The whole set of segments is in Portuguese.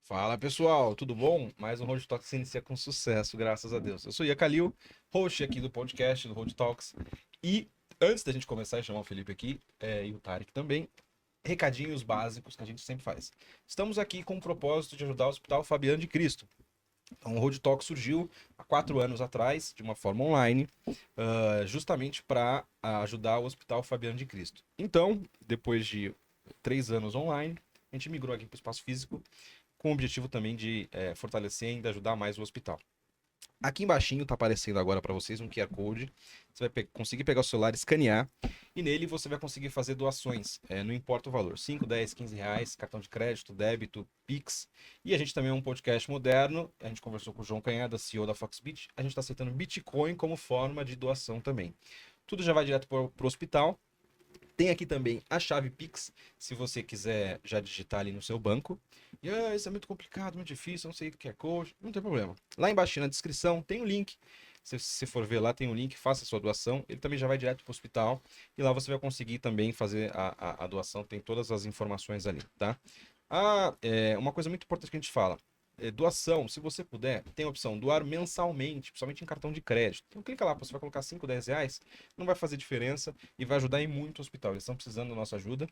Fala pessoal, tudo bom? Mais um Road Talks se inicia com sucesso, graças a Deus. Eu sou Ia Kalil, host aqui do podcast do Road Talks. E antes da gente começar a chamar o Felipe aqui, e o Tarek também, recadinhos básicos que a gente sempre faz. Estamos aqui com o propósito de ajudar o Hospital Fabiano de Cristo. Então, o Road Talk surgiu há 4 anos atrás, de uma forma online, justamente para ajudar o Hospital Fabiano de Cristo. Então, depois de 3 anos online, a gente migrou aqui para o espaço físico, com o objetivo também de fortalecer e ainda ajudar mais o hospital. Aqui embaixinho está aparecendo agora para vocês um QR Code. Você vai conseguir pegar o celular, escanear, e nele você vai conseguir fazer doações, não importa o valor, 5, 10, 15 reais, cartão de crédito, débito, Pix. E a gente também é um podcast moderno, a gente conversou com o João Canhada, CEO da Foxbit, a gente está aceitando Bitcoin como forma de doação também. Tudo já vai direto para o hospital. Tem aqui também a chave Pix, se você quiser já digitar ali no seu banco. E isso é muito complicado, muito difícil, não sei o que é Code, não tem problema. Lá embaixo na descrição tem um link. Se você for ver lá, tem um link, faça a sua doação. Ele também já vai direto para o hospital. E lá você vai conseguir também fazer a doação, tem todas as informações ali, tá? Uma coisa muito importante que a gente fala. Doação, se você puder, tem a opção doar mensalmente, principalmente em cartão de crédito. Então clica lá, você vai colocar 5, 10 reais, não vai fazer diferença e vai ajudar em muito o hospital. Eles estão precisando da nossa ajuda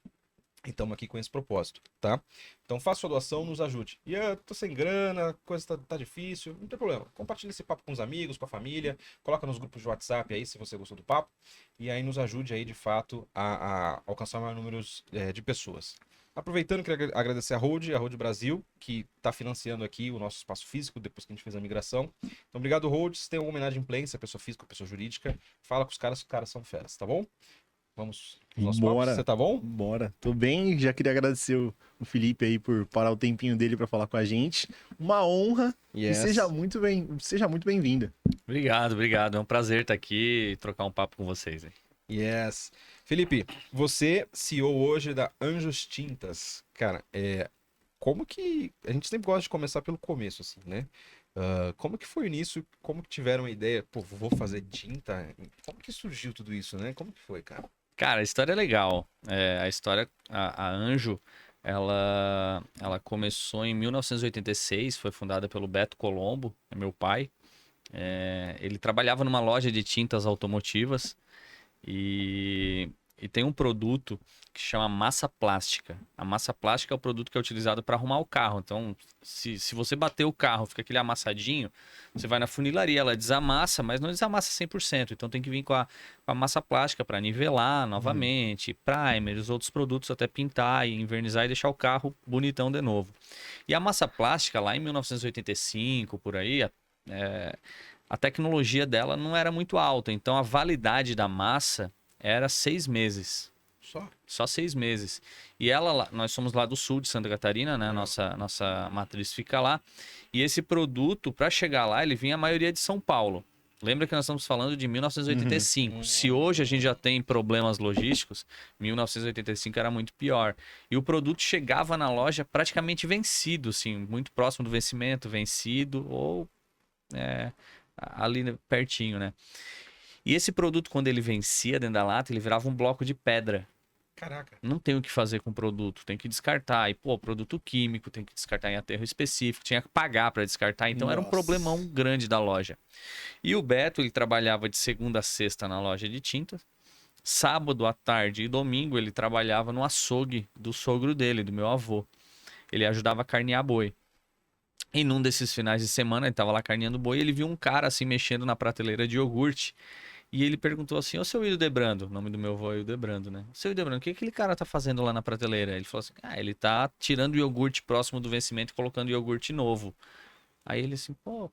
e estamos aqui com esse propósito, tá? Então faça sua doação, nos ajude. E tô sem grana, a coisa tá difícil, não tem problema. Compartilhe esse papo com os amigos, com a família, coloca nos grupos de WhatsApp aí se você gostou do papo e aí nos ajude aí de fato a alcançar maior número de pessoas. Aproveitando, queria agradecer a Road Brasil, que está financiando aqui o nosso espaço físico, depois que a gente fez a migração. Então, obrigado, Road. Se tem alguma homenagem pessoa física, pessoa jurídica, fala com os caras são feras, tá bom? Vamos pro nosso papo. Você tá bom? Bora. Tô bem, já queria agradecer o Felipe aí por parar o tempinho dele para falar com a gente. Uma honra e seja muito bem-vinda. Obrigado. É um prazer estar aqui e trocar um papo com vocês. Hein? Yes. Felipe, você CEO hoje da Anjos Tintas. Cara, como que... A gente sempre gosta de começar pelo começo, assim, né? Como que foi o início? Como que tiveram a ideia? Pô, vou fazer tinta? Como que surgiu tudo isso, né? Como que foi, cara? Cara, a história é legal. A Anjo, ela começou em 1986, foi fundada pelo Beto Colombo, meu pai. Ele trabalhava numa loja de tintas automotivas e tem um produto que chama massa plástica. A massa plástica é o produto que é utilizado para arrumar o carro. Então, se você bater o carro, fica aquele amassadinho, você vai na funilaria, ela desamassa, mas não desamassa 100%. Então, tem que vir com a massa plástica para nivelar novamente, primer, os outros produtos até pintar e envernizar e deixar o carro bonitão de novo. E a massa plástica, lá em 1985, por aí, a tecnologia dela não era muito alta. Então, a validade da massa era 6 meses. Só 6 meses. E nós somos lá do sul de Santa Catarina, né? Nossa matriz fica lá. E esse produto, para chegar lá, ele vinha a maioria de São Paulo. Lembra que nós estamos falando de 1985. Se hoje a gente já tem problemas logísticos, 1985 era muito pior. E o produto chegava na loja praticamente vencido, assim, muito próximo do vencimento, vencido ou ali pertinho, né? E esse produto, quando ele vencia dentro da lata, ele virava um bloco de pedra. Caraca. Não tem o que fazer com o produto, tem que descartar. E, produto químico, tem que descartar em aterro específico, tinha que pagar para descartar. Então, era um problemão grande da loja. E o Beto, ele trabalhava de segunda a sexta na loja de tintas. Sábado à tarde e domingo, ele trabalhava no açougue do sogro dele, do meu avô. Ele ajudava a carnear boi. E num desses finais de semana, ele tava lá carneando boi e ele viu um cara assim mexendo na prateleira de iogurte. E ele perguntou assim: ô seu Hildebrando, o nome do meu avô é Hildebrando, né? Seu Hildebrando, o que aquele cara tá fazendo lá na prateleira? Ele falou assim: ele tá tirando o iogurte próximo do vencimento e colocando iogurte novo. Aí ele assim: pô,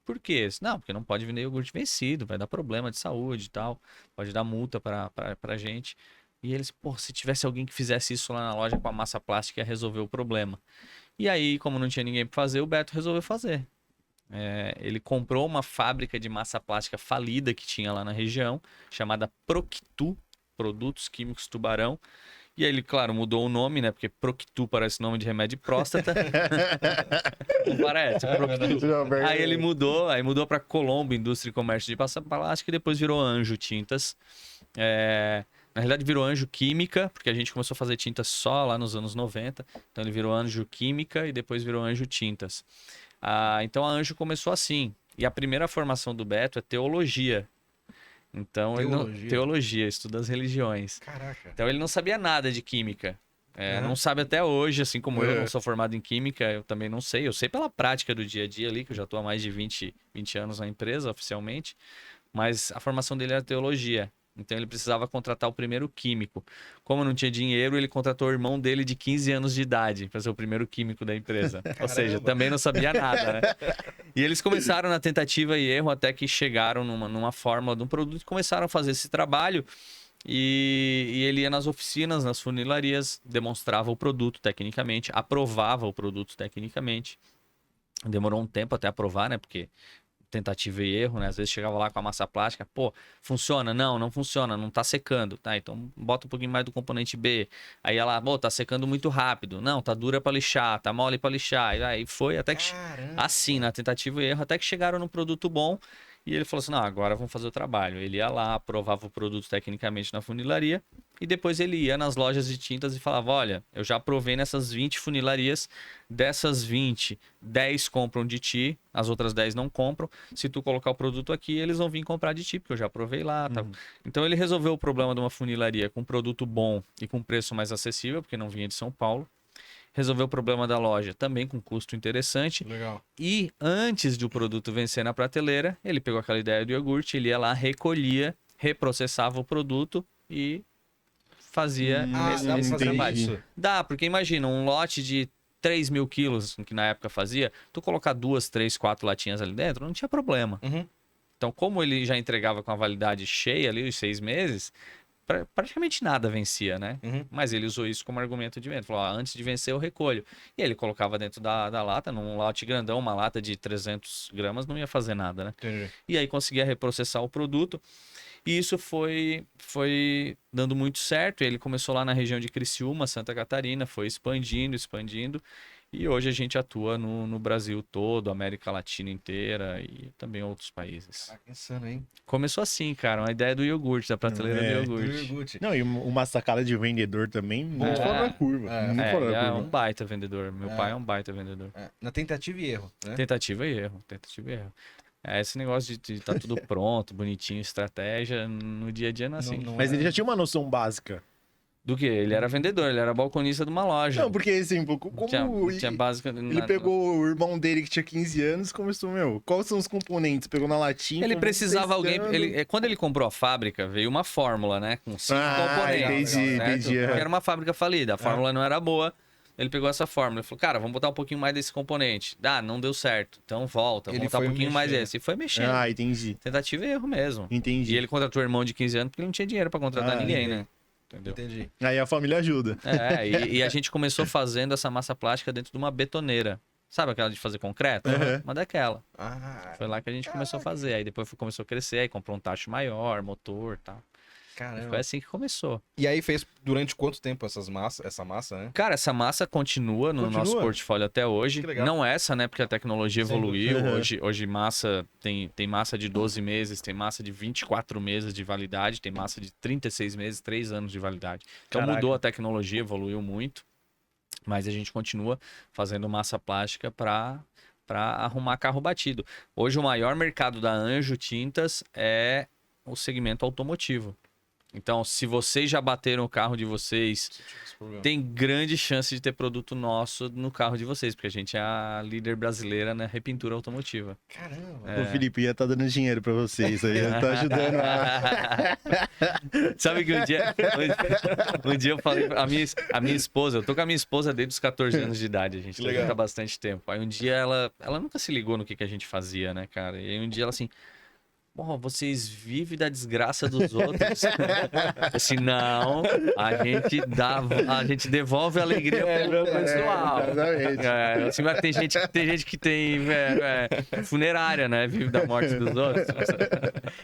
por quê? Não, porque não pode vender iogurte vencido, vai dar problema de saúde e tal, pode dar multa pra gente. E ele disse: pô, se tivesse alguém que fizesse isso lá na loja com a massa plástica, ia resolver o problema. E aí, como não tinha ninguém para fazer, o Beto resolveu fazer. Ele comprou uma fábrica de massa plástica falida que tinha lá na região, chamada Proctu, Produtos Químicos Tubarão. E aí ele, claro, mudou o nome, né? Porque Proctu parece nome de remédio de próstata. Não parece? Proctu. Aí ele mudou para Colombo, Indústria e Comércio de Massa Plástica e depois virou Anjo Tintas. Na realidade, virou Anjo Química, porque a gente começou a fazer tintas só lá nos anos 90. Então, ele virou Anjo Química e depois virou Anjo Tintas. Então, a Anjo começou assim. E a primeira formação do Beto é teologia. Então, teologia, estuda as religiões. Caraca. Então, ele não sabia nada de química. Não sabe até hoje, assim como eu não sou formado em química, eu também não sei. Eu sei pela prática do dia a dia ali, que eu já estou há mais de 20 anos na empresa, oficialmente. Mas a formação dele era teologia. Então ele precisava contratar o primeiro químico. Como não tinha dinheiro, ele contratou o irmão dele de 15 anos de idade para ser o primeiro químico da empresa. Ou seja, também não sabia nada, né? E eles começaram na tentativa e erro até que chegaram numa fórmula de um produto e começaram a fazer esse trabalho. E ele ia nas oficinas, nas funilarias, demonstrava o produto tecnicamente, aprovava o produto tecnicamente. Demorou um tempo até aprovar, né? Porque tentativa e erro, né? Às vezes chegava lá com a massa plástica, pô, funciona? Não funciona, não tá secando. Tá, então bota um pouquinho mais do componente B. Aí ela, pô, tá secando muito rápido. Não, tá dura para lixar, tá mole para lixar. E aí foi até que assim, na tentativa e erro, até que chegaram no produto bom. E ele falou assim, não, agora vamos fazer o trabalho. Ele ia lá, aprovava o produto tecnicamente na funilaria e depois ele ia nas lojas de tintas e falava, olha, eu já aprovei nessas 20 funilarias, dessas 20, 10 compram de ti, as outras 10 não compram. Se tu colocar o produto aqui, eles vão vir comprar de ti, porque eu já aprovei lá. Tá? Então ele resolveu o problema de uma funilaria com produto bom e com preço mais acessível, porque não vinha de São Paulo. Resolveu o problema da loja também com custo interessante. Legal. E antes de o produto vencer na prateleira, ele pegou aquela ideia do iogurte, ele ia lá, recolhia, reprocessava o produto e fazia esse trabalho. Isso? Dá, porque imagina, um lote de 3 mil quilos, que na época fazia, tu colocar 2, 3, 4 latinhas ali dentro, não tinha problema. Então, como ele já entregava com a validade cheia ali, os 6 meses... praticamente nada vencia, né? Mas ele usou isso como argumento de venda. Falou, antes de vencer eu recolho. E ele colocava dentro da lata, num lote grandão, uma lata de 300 gramas, não ia fazer nada, né? Entendi. E aí conseguia reprocessar o produto. E isso foi dando muito certo. Ele começou lá na região de Criciúma, Santa Catarina, foi expandindo. E hoje a gente atua no Brasil todo, América Latina inteira e também outros países. Caraca, insano, hein? Começou assim, cara, uma ideia do iogurte, da prateleira do iogurte. Não, e uma sacada de vendedor também, muito fora da curva. Ele é um baita vendedor. Meu pai é um baita vendedor. Na tentativa e erro, né? Tentativa e erro. Esse negócio de tá tudo pronto, bonitinho, estratégia, no dia a dia não é assim. Mas ele já tinha uma noção básica. Do que? Ele era vendedor, ele era balconista de uma loja. Não, porque assim, como tinha básica... ele pegou o irmão dele que tinha 15 anos e começou, quais são os componentes? Pegou na latinha. Ele precisava alguém. Quando ele comprou a fábrica, veio uma fórmula, né? Com 5 componentes. Entendi. Era uma fábrica falida, a fórmula não era boa. Ele pegou essa fórmula e falou, cara, vamos botar um pouquinho mais desse componente. Não deu certo. Então volta, vamos botar um pouquinho mais desse. E foi mexendo. Entendi. Tentativa e erro mesmo. Entendi. E ele contratou o irmão de 15 anos porque ele não tinha dinheiro pra contratar ninguém, né? Entendeu? Entendi. Aí a família ajuda. E a gente começou fazendo essa massa plástica dentro de uma betoneira. Sabe aquela de fazer concreto? Uma daquela. Foi lá que a gente começou a fazer. Aí depois começou a crescer, aí comprou um tacho maior, motor e tal. Caramba. Foi assim que começou. E aí fez durante quanto tempo essa massa, né? Cara, essa massa continua no nosso portfólio até hoje. Não essa, né? Porque a tecnologia evoluiu. Hoje massa tem massa de 12 meses, tem massa de 24 meses de validade, tem massa de 36 meses, 3 anos de validade. Então mudou a tecnologia, evoluiu muito. Mas a gente continua fazendo massa plástica para arrumar carro batido. Hoje o maior mercado da Anjo Tintas é o segmento automotivo. Então, se vocês já bateram o carro de vocês, tem grande chance de ter produto nosso no carro de vocês, porque a gente é a líder brasileira na repintura automotiva. Caramba! O Felipe ia estar dando dinheiro pra vocês, aí tá ajudando Sabe que um dia eu falei pra a minha esposa, eu tô com a minha esposa desde os 14 anos de idade, a gente tá junto há bastante tempo. Aí um dia ela nunca se ligou no que a gente fazia, né, cara? E aí um dia ela assim... Bom, vocês vivem da desgraça dos outros. Assim, não, a gente devolve a alegria pro pessoal. Assim, mas tem gente que tem funerária, né? Vive da morte dos outros.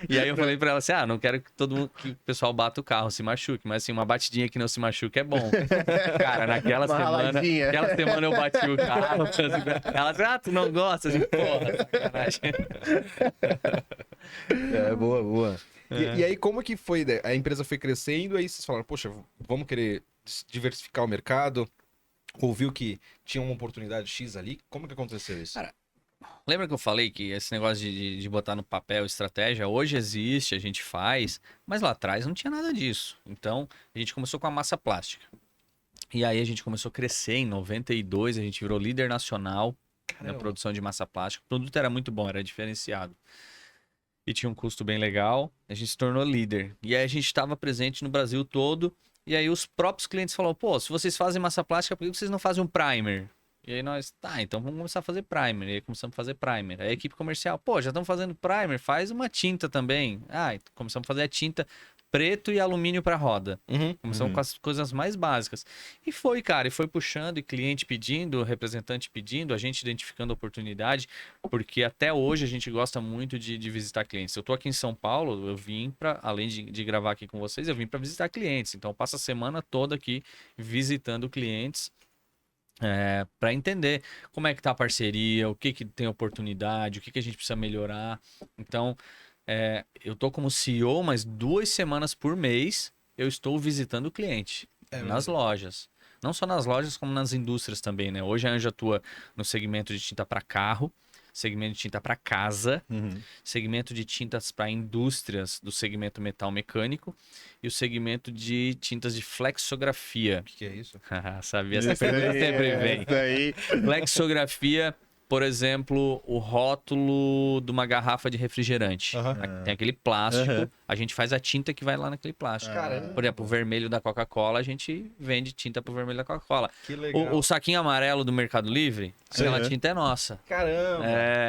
E aí eu falei pra ela assim, não quero que que o pessoal bata o carro, se machuque, mas assim, uma batidinha que não se machuque é bom. Cara, naquela semana eu bati o carro. Ela disse, tu não gosta? Assim, porra, sacanagem. Boa. E aí, como que foi? A empresa foi crescendo, aí vocês falaram, poxa, vamos querer diversificar o mercado? Ouviu que tinha uma oportunidade X ali? Como que aconteceu isso? Cara, lembra que eu falei que esse negócio de botar no papel estratégia, hoje existe, a gente faz, mas lá atrás não tinha nada disso. Então, a gente começou com a massa plástica. E aí a gente começou a crescer, em 92 a gente virou líder nacional na produção de massa plástica. O produto era muito bom, era diferenciado. E tinha um custo bem legal, a gente se tornou líder. E aí a gente estava presente no Brasil todo, e aí os próprios clientes falaram, pô, se vocês fazem massa plástica, por que vocês não fazem um primer? E aí nós, tá, então vamos começar a fazer primer. E aí começamos a fazer primer. Aí a equipe comercial, pô, já estamos fazendo primer, faz uma tinta também. Ah, e começamos a fazer a tinta preto e alumínio para roda. Começamos com as coisas mais básicas. E foi, cara, e foi puxando, e cliente pedindo, representante pedindo, a gente identificando a oportunidade, porque até hoje a gente gosta muito de visitar clientes. Eu tô aqui em São Paulo, eu vim para, além de gravar aqui com vocês, eu vim para visitar clientes. Então eu passo a semana toda aqui visitando clientes. Para entender como é que tá a parceria, o que tem oportunidade, o que a gente precisa melhorar. Então, eu tô como CEO, mas 2 semanas por mês eu estou visitando o cliente nas lojas. Não só nas lojas, como nas indústrias também, né? Hoje a Anja atua no segmento de tinta para carro, segmento de tinta para casa, segmento de tintas para indústrias do segmento metal mecânico e o segmento de tintas de flexografia. O que é isso? Sabia? Sempre vem. Flexografia, por exemplo, o rótulo de uma garrafa de refrigerante. Tem aquele plástico, a gente faz a tinta que vai lá naquele plástico. Caramba. Por exemplo, o vermelho da Coca-Cola, a gente vende tinta pro vermelho da Coca-Cola. Que legal. O saquinho amarelo do Mercado Livre, aquela tinta é nossa. Caramba,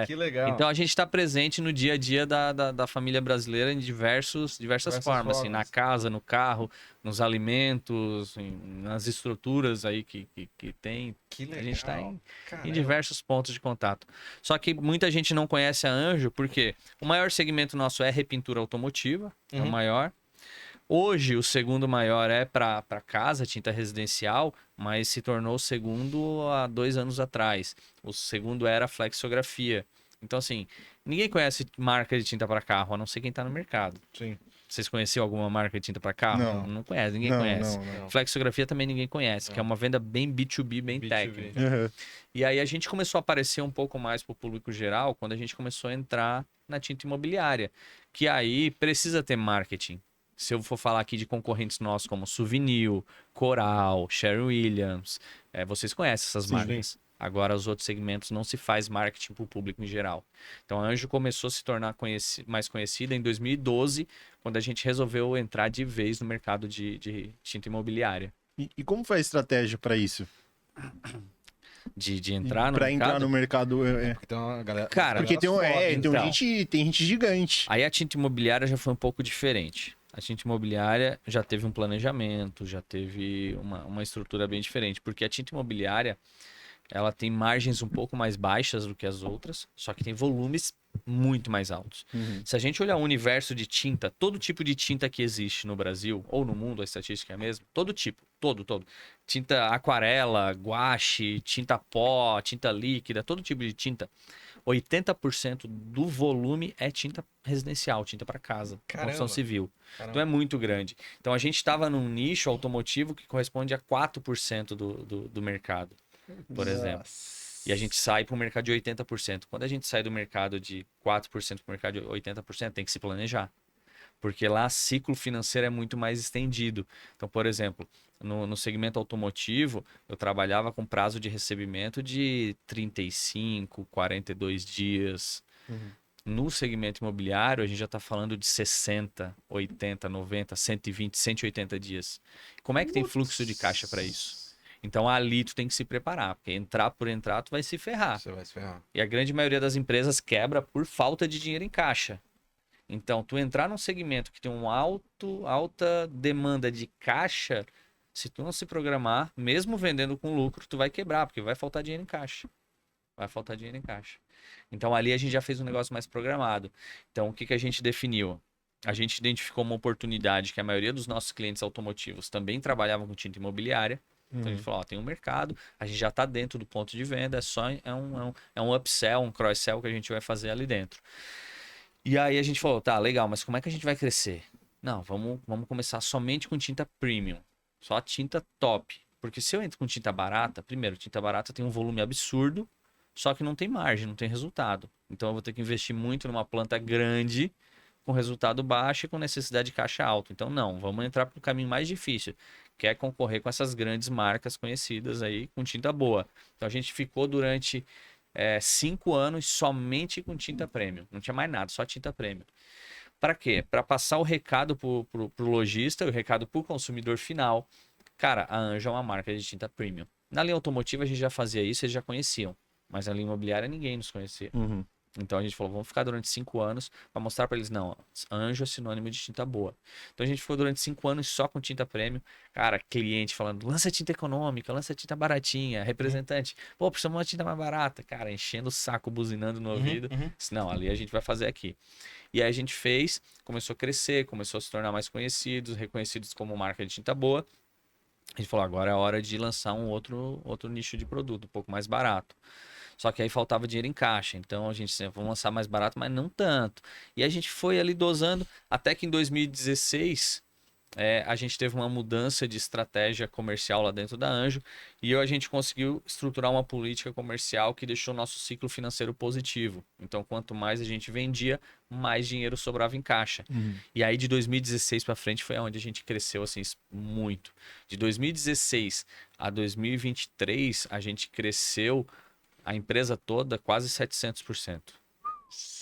que legal. Então a gente está presente no dia a dia da família brasileira em diversas formas. Assim, na casa, no carro, nos alimentos, nas estruturas aí que tem. Que legal. A gente está em diversos pontos de contato. Só que muita gente não conhece a Anjo porque o maior segmento nosso é repintura automotiva, é o maior. Hoje, o segundo maior é para casa, tinta residencial, mas se tornou o segundo há 2 anos atrás. O segundo era flexografia. Então, assim, ninguém conhece marca de tinta para carro, a não ser quem está no mercado. Sim. Vocês conheciam alguma marca de tinta para carro? Não conhece, ninguém conhece. Não. Flexografia também ninguém conhece, que é uma venda bem B2B, bem B2B. técnica. E aí a gente começou a aparecer um pouco mais para o público geral quando a gente começou a entrar na tinta imobiliária, que aí precisa ter marketing. Se eu for falar aqui de concorrentes nossos como Souvenir, Coral, Sherwin-Williams, vocês conhecem essas marcas. Agora, os outros segmentos não se faz marketing para o público em geral. Então, a Anjo começou a se tornar mais conhecida em 2012, quando a gente resolveu entrar de vez no mercado de tinta imobiliária. E como foi a estratégia para isso? De entrar no pra mercado? Entrar no mercado. Então, a galera... Cara, porque tem gente gigante. Aí a tinta imobiliária já foi um pouco diferente. A tinta imobiliária já teve um planejamento, já teve uma estrutura bem diferente. Porque a tinta imobiliária, ela tem margens um pouco mais baixas do que as outras, só que tem volumes muito mais altos. Se a gente olhar o universo de tinta, todo tipo de tinta que existe no Brasil, ou no mundo, a estatística é a mesma, todo tipo, todo. Tinta aquarela, guache, tinta pó, tinta líquida, todo tipo de tinta. 80% do volume é tinta residencial, tinta para casa, construção civil. Então é muito grande. Então a gente estava num nicho automotivo que corresponde a 4% do mercado, por exemplo. E a gente sai para o mercado de 80%. Quando a gente sai do mercado de 4% para o mercado de 80%, tem que se planejar. Porque lá ciclo financeiro é muito mais estendido. Então, por exemplo, no segmento automotivo, eu trabalhava com prazo de recebimento de 35, 42 dias. No segmento imobiliário, a gente já está falando de 60, 80, 90, 120, 180 dias. Como é que tem fluxo de caixa para isso? Então, ali tu tem que se preparar, porque entrar por entrar, tu vai se ferrar. Você vai se ferrar. E a grande maioria das empresas quebra por falta de dinheiro em caixa. Então, tu entrar num segmento que tem uma alta demanda de caixa, se tu não se programar, mesmo vendendo com lucro, tu vai quebrar, porque vai faltar dinheiro em caixa. Então, ali a gente já fez um negócio mais programado. Então, o que a gente definiu? A gente identificou uma oportunidade que a maioria dos nossos clientes automotivos também trabalhavam com tinta imobiliária. Então a gente falou, tem um mercado, a gente já está dentro do ponto de venda, é um upsell, um cross-sell que a gente vai fazer ali dentro. E aí a gente falou, tá, legal, mas como é que a gente vai crescer? Não, vamos começar somente com tinta premium. Só tinta top. Porque se eu entro com tinta barata, primeiro, tinta barata tem um volume absurdo, só que não tem margem, não tem resultado. Então eu vou ter que investir muito numa planta grande, com resultado baixo e com necessidade de caixa alto. Então não, vamos entrar para o caminho mais difícil, que é concorrer com essas grandes marcas conhecidas aí com tinta boa. Então a gente ficou durante 5 anos somente com tinta premium. Não tinha mais nada, só tinta premium. Para quê? Para passar o recado pro lojista, o recado pro consumidor final. Cara, a Anjo é uma marca de tinta premium. Na linha automotiva a gente já fazia isso, eles já conheciam. Mas na linha imobiliária ninguém nos conhecia. Uhum. Então a gente falou, vamos ficar durante 5 anos para mostrar para eles, não, Anjo é sinônimo de tinta boa. Então a gente ficou durante 5 anos só com tinta premium. Cara, cliente falando, lança tinta econômica, lança tinta baratinha, representante, pô, precisamos de uma tinta mais barata. Cara, enchendo o saco, buzinando no ouvido. Disse, não, ali a gente vai fazer aqui. E aí a gente fez, começou a crescer, começou a se tornar mais conhecidos, reconhecidos como marca de tinta boa. A gente falou, agora é a hora de lançar um outro nicho de produto, um pouco mais barato. Só que aí faltava dinheiro em caixa. Então a gente sempre, vamos lançar mais barato, mas não tanto. E a gente foi ali dosando, até que em 2016 a gente teve uma mudança de estratégia comercial lá dentro da Anjo. E a gente conseguiu estruturar uma política comercial que deixou nosso ciclo financeiro positivo. Então quanto mais a gente vendia, mais dinheiro sobrava em caixa. E aí de 2016 para frente foi onde a gente cresceu assim muito. De 2016 a 2023 a gente cresceu a empresa toda quase 700%.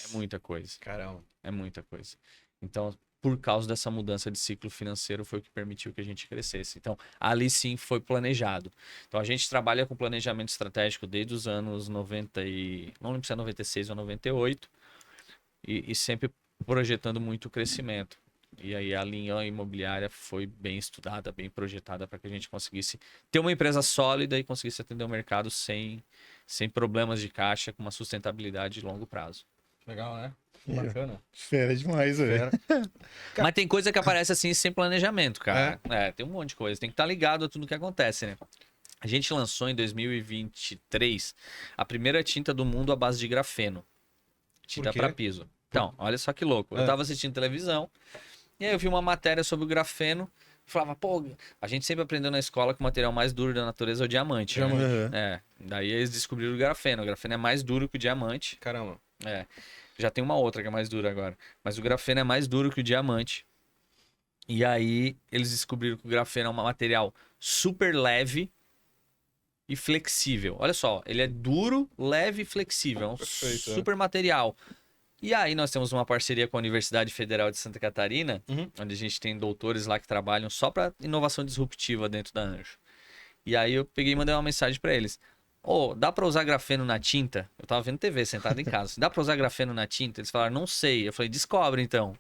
É muita coisa. Caramba. É muita coisa. Então, por causa dessa mudança de ciclo financeiro, foi o que permitiu que a gente crescesse. Então, ali sim foi planejado. Então, a gente trabalha com planejamento estratégico desde os anos 90 e... não lembro se é 96 ou 98. E sempre projetando muito crescimento. E aí a linha imobiliária foi bem estudada, bem projetada para que a gente conseguisse ter uma empresa sólida e conseguisse atender o mercado sem problemas de caixa, com uma sustentabilidade de longo prazo. Legal, né? É. Bacana. Fera demais, velho. Fera. Mas tem coisa que aparece assim sem planejamento, cara. Tem um monte de coisa. Tem que estar ligado a tudo que acontece, né? A gente lançou em 2023 a primeira tinta do mundo à base de grafeno. Tinta para piso. Então, olha só que louco. Eu tava assistindo televisão e aí eu vi uma matéria sobre o grafeno. Falava, pô, a gente sempre aprendeu na escola que o material mais duro da natureza é o diamante. Diamante. Né? Daí eles descobriram o grafeno. O grafeno é mais duro que o diamante. Caramba. Já tem uma outra que é mais dura agora. Mas o grafeno é mais duro que o diamante. E aí eles descobriram que o grafeno é um material super leve e flexível. Olha só, ele é duro, leve e flexível. É um Perfeito, super material. E aí nós temos uma parceria com a Universidade Federal de Santa Catarina, onde a gente tem doutores lá que trabalham só para inovação disruptiva dentro da Anjo. E aí eu peguei e mandei uma mensagem para eles. Dá para usar grafeno na tinta? Eu tava vendo TV sentado em casa. Dá para usar grafeno na tinta? Eles falaram, não sei. Eu falei, descobre então.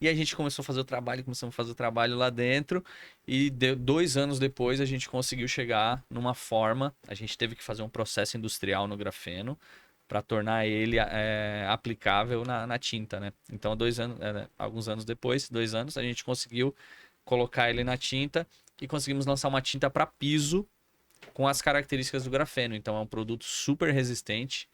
E a gente começou a fazer o trabalho, começamos a fazer o trabalho lá dentro. E 2 anos depois a gente conseguiu chegar numa forma. A gente teve que fazer um processo industrial no grafeno para tornar ele aplicável na tinta, né? Então, alguns anos depois, 2 anos, a gente conseguiu colocar ele na tinta e conseguimos lançar uma tinta para piso com as características do grafeno. Então, é um produto super resistente,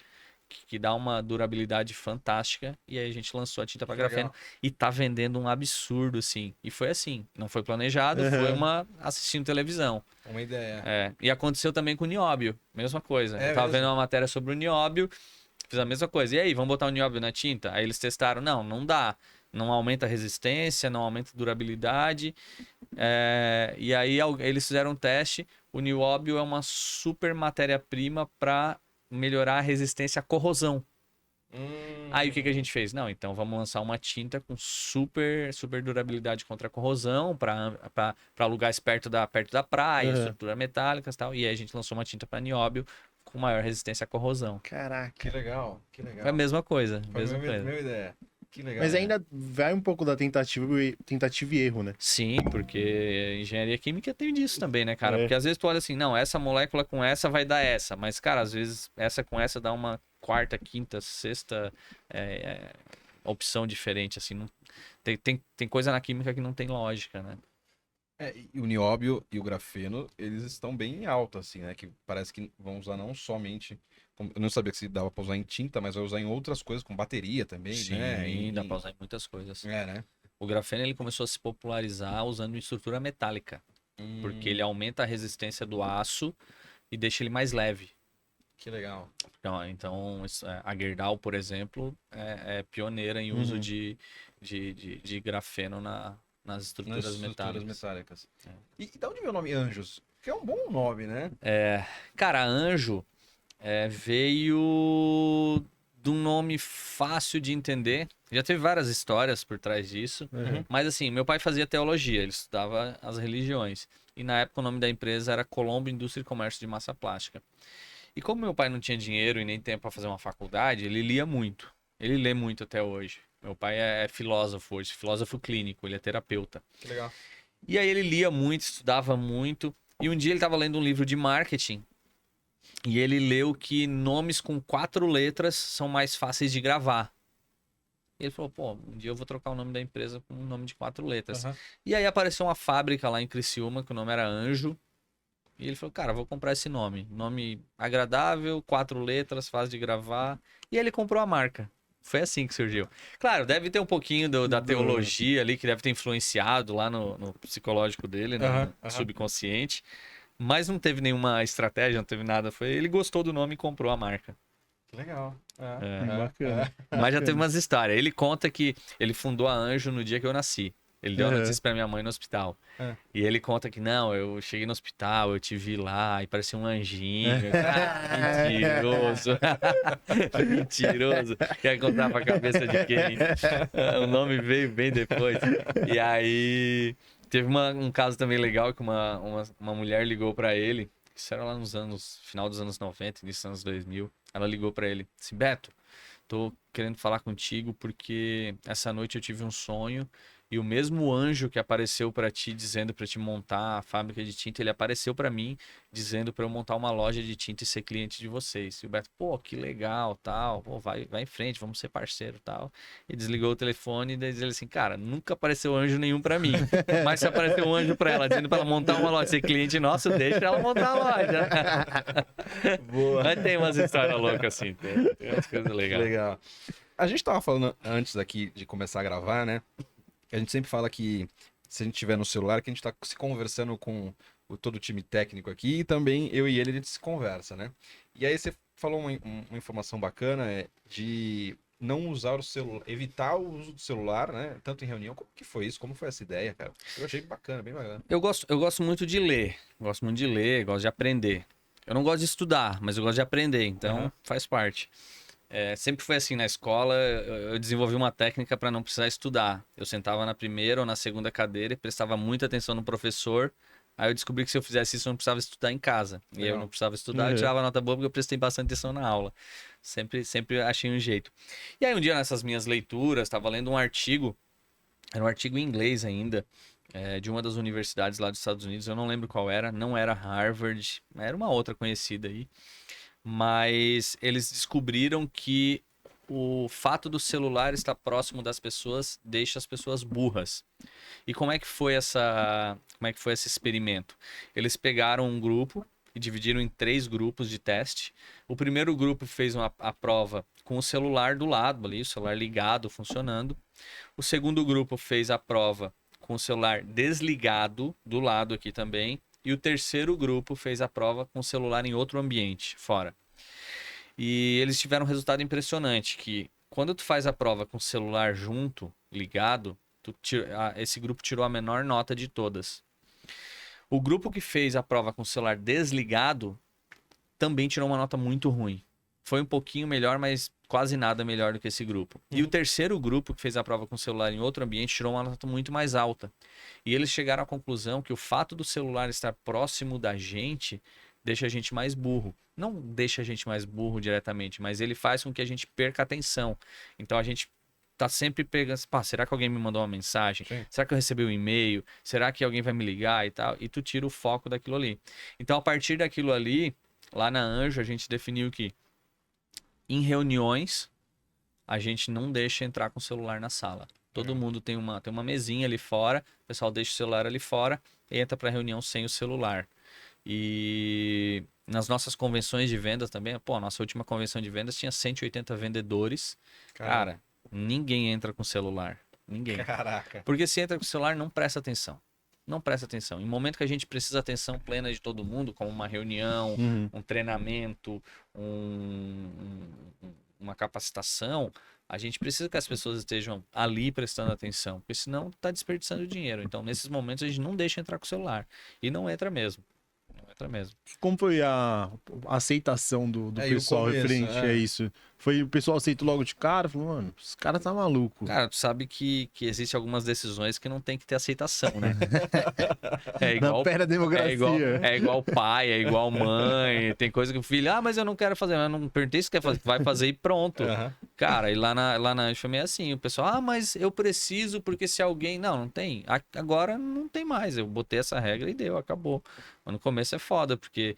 que dá uma durabilidade fantástica. E aí a gente lançou a tinta para grafeno e tá vendendo um absurdo, assim. E foi assim, não foi planejado, foi assistindo televisão. Uma ideia. E aconteceu também com o nióbio, mesma coisa. Eu tava vendo uma matéria sobre o nióbio, fiz a mesma coisa. E aí, vamos botar o nióbio na tinta? Aí eles testaram, não dá. Não aumenta a resistência, não aumenta a durabilidade. E aí eles fizeram um teste. O nióbio é uma super matéria-prima para melhorar a resistência à corrosão. Aí o que a gente fez? Não, então vamos lançar uma tinta com super durabilidade contra a corrosão para lugares perto da praia, estrutura metálica e tal. E aí a gente lançou uma tinta para nióbio com maior resistência à corrosão. Caraca. Que legal. É a mesma coisa. Foi a mesma ideia. Que legal. Mas ainda vai um pouco da tentativa e erro, né? Sim, porque engenharia química tem disso também, né, cara? Porque às vezes tu olha assim, não, essa molécula com essa vai dar essa. Mas, cara, às vezes essa com essa dá uma quarta, quinta, sexta opção diferente, assim. Não... Tem coisa na química que não tem lógica, né? E o nióbio e o grafeno, eles estão bem em alta, assim, né? Que parece que vão usar não somente Eu não sabia que se dava pra usar em tinta, mas vai usar em outras coisas, com bateria também, Sim, né? dá pra usar em muitas coisas. Né? O grafeno ele começou a se popularizar usando estrutura metálica, porque ele aumenta a resistência do aço e deixa ele mais leve. Que legal. Então a Gerdau, por exemplo, é pioneira em uso de grafeno nas estruturas metálicas. E de onde veio o nome Anjos? Que é um bom nome, né? Cara, Anjo veio de um nome fácil de entender. Já teve várias histórias por trás disso. Mas assim, meu pai fazia teologia, ele estudava as religiões. E na época o nome da empresa era Colombo Indústria e Comércio de Massa Plástica. E como meu pai não tinha dinheiro e nem tempo para fazer uma faculdade, ele lia muito. Ele lê muito até hoje. Meu pai é filósofo hoje, filósofo clínico, ele é terapeuta. Que legal. E aí ele lia muito, estudava muito. E um dia ele estava lendo um livro de marketing. E ele leu que nomes com 4 letras são mais fáceis de gravar. E ele falou, pô, um dia eu vou trocar o nome da empresa com um nome de 4 letras. E aí apareceu uma fábrica lá em Criciúma, que o nome era Anjo. E ele falou, cara, vou comprar esse nome. Nome agradável, 4 letras, fácil de gravar. E ele comprou a marca. Foi assim que surgiu. Claro, deve ter um pouquinho da teologia ali, que deve ter influenciado lá no psicológico dele, no subconsciente. Mas não teve nenhuma estratégia, não teve nada. Ele gostou do nome e comprou a marca. Legal. Bacana. Mas já teve umas histórias. Ele conta que ele fundou a Anjo no dia que eu nasci. Ele deu a notícia pra minha mãe no hospital. E ele conta que, não, eu cheguei no hospital, eu te vi lá, e parecia um anjinho. Mentiroso. Mentiroso. Quer contar pra cabeça de quem? O nome veio bem depois. E aí, teve um caso também legal que uma mulher ligou pra ele. Isso era lá final dos anos 90, início dos anos 2000. Ela ligou pra ele, disse, Beto, tô querendo falar contigo porque essa noite eu tive um sonho e o mesmo anjo que apareceu pra ti dizendo pra te montar a fábrica de tinta, ele apareceu pra mim dizendo pra eu montar uma loja de tinta e ser cliente de vocês. E o Beto, pô, que legal, tal, pô, vai em frente, vamos ser parceiro, tal. E desligou o telefone e daí ele assim, cara, nunca apareceu anjo nenhum pra mim, mas se apareceu um anjo pra ela dizendo pra ela montar uma loja, ser cliente nosso, deixa ela montar a loja. Boa. Mas tem umas histórias loucas assim, tem umas coisas legais. Legal. A gente tava falando antes aqui de começar a gravar, né? A gente sempre fala que se a gente tiver no celular, que a gente tá se conversando com todo o time técnico aqui e também eu e ele a gente se conversa, né? E aí você falou uma informação bacana de não usar o celular, evitar o uso do celular, né? Tanto em reunião, como que foi isso? Como foi essa ideia, cara? Eu achei bacana, bem bacana. Eu gosto muito de ler. Gosto muito de ler, gosto de aprender. Eu não gosto de estudar, mas eu gosto de aprender, então faz parte. Sempre foi assim na escola, eu desenvolvi uma técnica para não precisar estudar. Eu sentava na primeira ou na segunda cadeira e prestava muita atenção no professor. Aí eu descobri que se eu fizesse isso eu não precisava estudar em casa. E eu não precisava estudar, eu tirava nota boa porque eu prestei bastante atenção na aula. Sempre achei um jeito. E aí um dia nessas minhas leituras, estava lendo um artigo, era um artigo em inglês ainda, de uma das universidades lá dos Estados Unidos, eu não lembro qual era, não era Harvard, era uma outra conhecida aí. Mas eles descobriram que o fato do celular estar próximo das pessoas deixa as pessoas burras. E como é que foi esse experimento? Eles pegaram um grupo e dividiram em 3 grupos de teste. O primeiro grupo fez a prova com o celular do lado ali, o celular ligado, funcionando. O segundo grupo fez a prova com o celular desligado do lado aqui também. E o terceiro grupo fez a prova com o celular em outro ambiente, fora. E eles tiveram um resultado impressionante, que quando tu faz a prova com o celular junto, ligado, esse grupo tirou a menor nota de todas. O grupo que fez a prova com o celular desligado também tirou uma nota muito ruim. Foi um pouquinho melhor, mas quase nada melhor do que esse grupo. E o terceiro grupo, que fez a prova com o celular em outro ambiente, tirou uma nota muito mais alta. E eles chegaram à conclusão que o fato do celular estar próximo da gente deixa a gente mais burro. Não deixa a gente mais burro diretamente, mas ele faz com que a gente perca a atenção. Então a gente tá sempre pegando, será que alguém me mandou uma mensagem? Sim. Será que eu recebi um e-mail? Será que alguém vai me ligar e tal? E tu tira o foco daquilo ali. Então a partir daquilo ali, lá na Anjo, a gente definiu que em reuniões, a gente não deixa entrar com o celular na sala. Todo mundo tem uma mesinha ali fora, o pessoal deixa o celular ali fora e entra para a reunião sem o celular. E Nas nossas convenções de vendas também, pô, a nossa última convenção de vendas tinha 180 vendedores. Cara, ninguém entra com celular. Ninguém. Caraca. Porque se entra com o celular, não presta atenção. Não presta atenção. Em momento que a gente precisa atenção plena de todo mundo, como uma reunião, um treinamento, uma capacitação, a gente precisa que as pessoas estejam ali prestando atenção, porque senão tá desperdiçando dinheiro. Então, nesses momentos, a gente não deixa entrar com o celular. E não entra mesmo. Não entra mesmo. Como foi a aceitação do É, e o pessoal começo, referente a isso? O pessoal aceitou logo de cara? Falou, mano, esse cara tá maluco. Cara, tu sabe que existem algumas decisões que não tem que ter aceitação, né? É Na igual, pera democracia. é igual pai, é igual mãe. Tem coisa que o filho, mas eu não quero fazer. Mas não perguntei se quer fazer, vai fazer e pronto. Cara, e lá na Anfam é assim, o pessoal, mas eu preciso porque se alguém... Não tem. Agora não tem mais. Eu botei essa regra e deu, acabou. Mas no começo é foda, porque...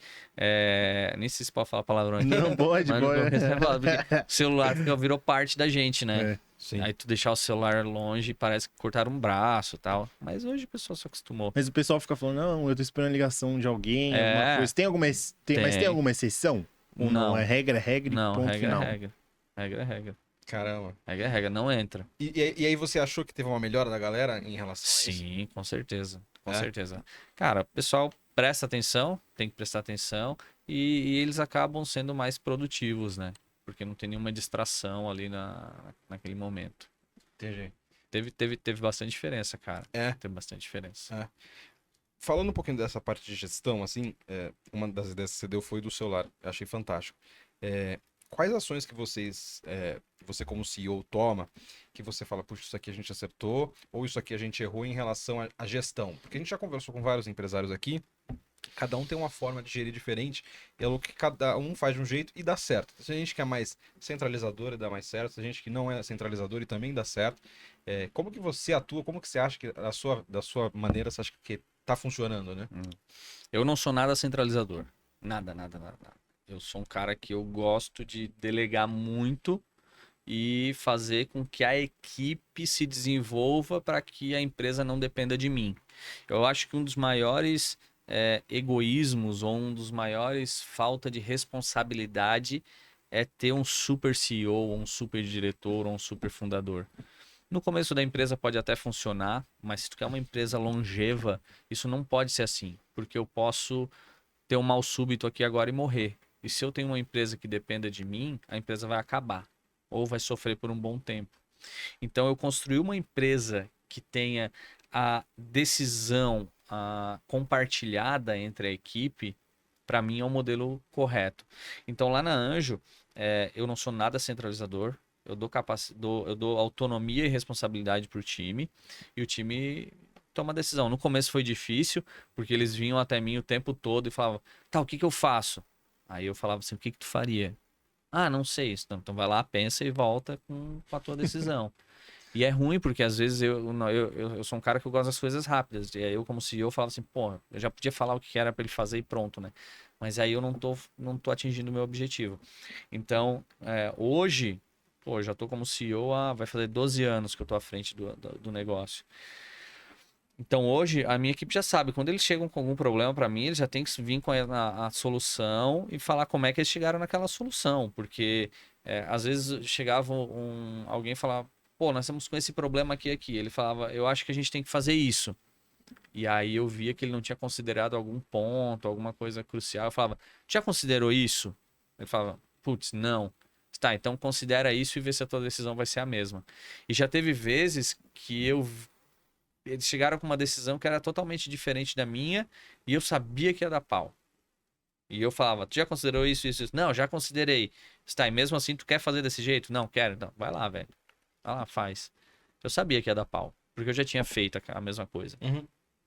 Nem sei se pode falar palavrão aqui. Não pode, mas no pode. começo é foda, porque o celular virou parte da gente, né? É. Sim. Aí tu deixar o celular longe, parece que cortaram um braço e tal. Mas hoje o pessoal se acostumou. Mas o pessoal fica falando, não, eu tô esperando a ligação de alguém, É. alguma coisa. Mas tem alguma exceção? Ou não? É regra e Não, ponto regra final. é regra. Regra é regra. Caramba. Regra é regra, não entra. E aí você achou que teve uma melhora da galera em relação a isso? Sim, com certeza. Com É? certeza. Cara, o pessoal presta atenção, tem que prestar atenção, e eles acabam sendo mais produtivos, né? Porque não tem nenhuma distração ali naquele momento. Entendi. Teve bastante diferença, cara. É. Teve bastante diferença. Falando um pouquinho dessa parte de gestão, assim, uma das ideias que você deu foi do celular. Eu achei fantástico. Quais ações que você como CEO toma, que você fala, puxa, isso aqui a gente acertou, ou isso aqui a gente errou em relação à gestão? Porque a gente já conversou com vários empresários aqui, cada um tem uma forma de gerir diferente, e é o que cada um faz de um jeito e dá certo. Tem gente que é mais centralizador e dá mais certo, tem gente que não é centralizador e também dá certo. Como que você atua, como que você acha que da sua maneira, você acha que tá funcionando, né? Eu não sou nada centralizador. Nada. Eu sou um cara que eu gosto de delegar muito e fazer com que a equipe se desenvolva para que a empresa não dependa de mim. Eu acho que um dos maiores egoísmos ou um dos maiores falta de responsabilidade é ter um super CEO, ou um super diretor ou um super fundador. No começo da empresa pode até funcionar, mas se tu quer uma empresa longeva, isso não pode ser assim, porque eu posso ter um mal súbito aqui agora e morrer. E se eu tenho uma empresa que dependa de mim, a empresa vai acabar ou vai sofrer por um bom tempo. Então eu construí uma empresa que tenha a decisão compartilhada entre a equipe, para mim é um modelo correto. Então lá na Anjo, eu não sou nada centralizador. Eu dou autonomia e responsabilidade para o time, e o time toma decisão. No começo foi difícil, porque eles vinham até mim o tempo todo e falavam, tá, o que eu faço? Aí eu falava assim, o que tu faria? Ah, não sei. Então vai lá, pensa e volta com a tua decisão. E é ruim, porque às vezes eu sou um cara que eu gosto das coisas rápidas. E aí eu, como CEO, falava assim, pô, eu já podia falar o que era para ele fazer e pronto, né? Mas aí eu não tô atingindo o meu objetivo. Então, hoje... Pô, já tô como CEO vai fazer 12 anos que eu tô à frente do negócio. Então hoje a minha equipe já sabe, quando eles chegam com algum problema para mim, eles já têm que vir com a solução e falar como é que eles chegaram naquela solução. Porque às vezes chegava alguém e falava, pô, nós estamos com esse problema aqui. Ele falava, eu acho que a gente tem que fazer isso. E aí eu via que ele não tinha considerado algum ponto, alguma coisa crucial. Eu falava, já considerou isso? Ele falava, putz, não. Tá, então considera isso e vê se a tua decisão vai ser a mesma. E já teve vezes que eles chegaram com uma decisão que era totalmente diferente da minha e eu sabia que ia dar pau. E eu falava, tu já considerou isso? Não, já considerei. Tá, e mesmo assim tu quer fazer desse jeito? Não, quero. Então, vai lá, velho. Vai lá, faz. Eu sabia que ia dar pau, porque eu já tinha feito a mesma coisa.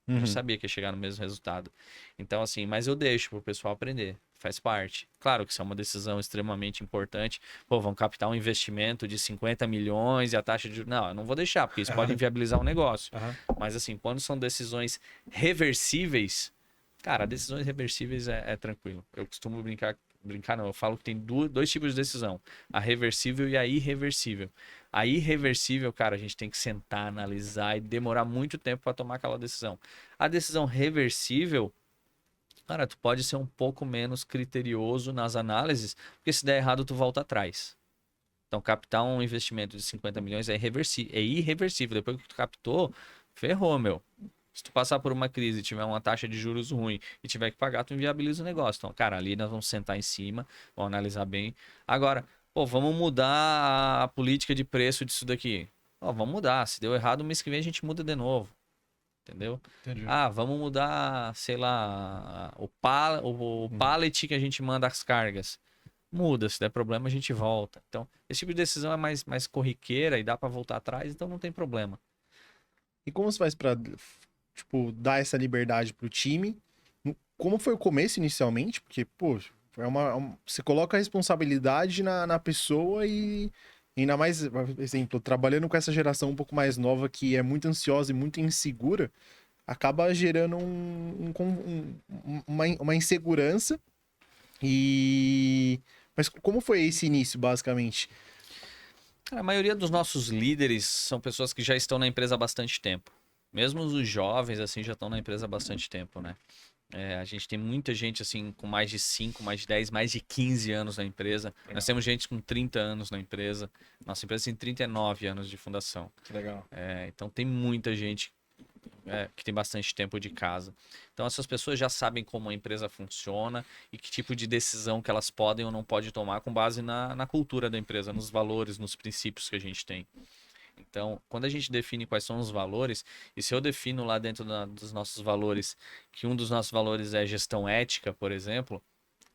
Eu sabia que ia chegar no mesmo resultado. Então, assim, mas eu deixo pro pessoal aprender. Faz parte. Claro que isso é uma decisão extremamente importante. Pô, vão captar um investimento de 50 milhões e a taxa de... Não, eu não vou deixar, porque isso pode inviabilizar o negócio. Mas, assim, quando são decisões reversíveis... Cara, decisões reversíveis é tranquilo. Eu costumo brincar não, eu falo que tem dois tipos de decisão. A reversível e a irreversível. A irreversível, cara, a gente tem que sentar, analisar e demorar muito tempo para tomar aquela decisão. A decisão reversível, cara, tu pode ser um pouco menos criterioso nas análises, porque se der errado, tu volta atrás. Então, captar um investimento de 50 milhões é irreversível. Depois que tu captou, ferrou, meu. Se tu passar por uma crise, tiver uma taxa de juros ruim e tiver que pagar, tu inviabiliza o negócio. Então, cara, ali nós vamos sentar em cima, vamos analisar bem. Agora, pô, vamos mudar a política de preço disso daqui. Ó, vamos mudar. Se deu errado, mês que vem a gente muda de novo. Entendeu? Entendi. Ah, vamos mudar, sei lá, o pallet que a gente manda as cargas. Muda, se der problema a gente volta. Então, esse tipo de decisão é mais corriqueira e dá para voltar atrás, então não tem problema. E como você faz pra, tipo, dar essa liberdade pro time? Como foi o começo inicialmente? Porque, pô, você coloca a responsabilidade na pessoa e ainda mais, por exemplo, trabalhando com essa geração um pouco mais nova que é muito ansiosa e muito insegura, acaba gerando uma insegurança. Mas como foi esse início, basicamente? A maioria dos nossos líderes são pessoas que já estão na empresa há bastante tempo. Mesmo os jovens, assim, já estão na empresa há bastante tempo, né? A gente tem muita gente, assim, com mais de 5, mais de 10, mais de 15 anos na empresa. Legal. Nós temos gente com 30 anos na empresa. Nossa empresa tem 39 anos de fundação. Que legal. Então tem muita gente que tem bastante tempo de casa. Então essas pessoas já sabem como a empresa funciona e que tipo de decisão que elas podem ou não podem tomar com base na cultura da empresa, nos valores, nos princípios que a gente tem. Então, quando a gente define quais são os valores, e se eu defino lá dentro dos nossos valores, que um dos nossos valores é gestão ética, por exemplo,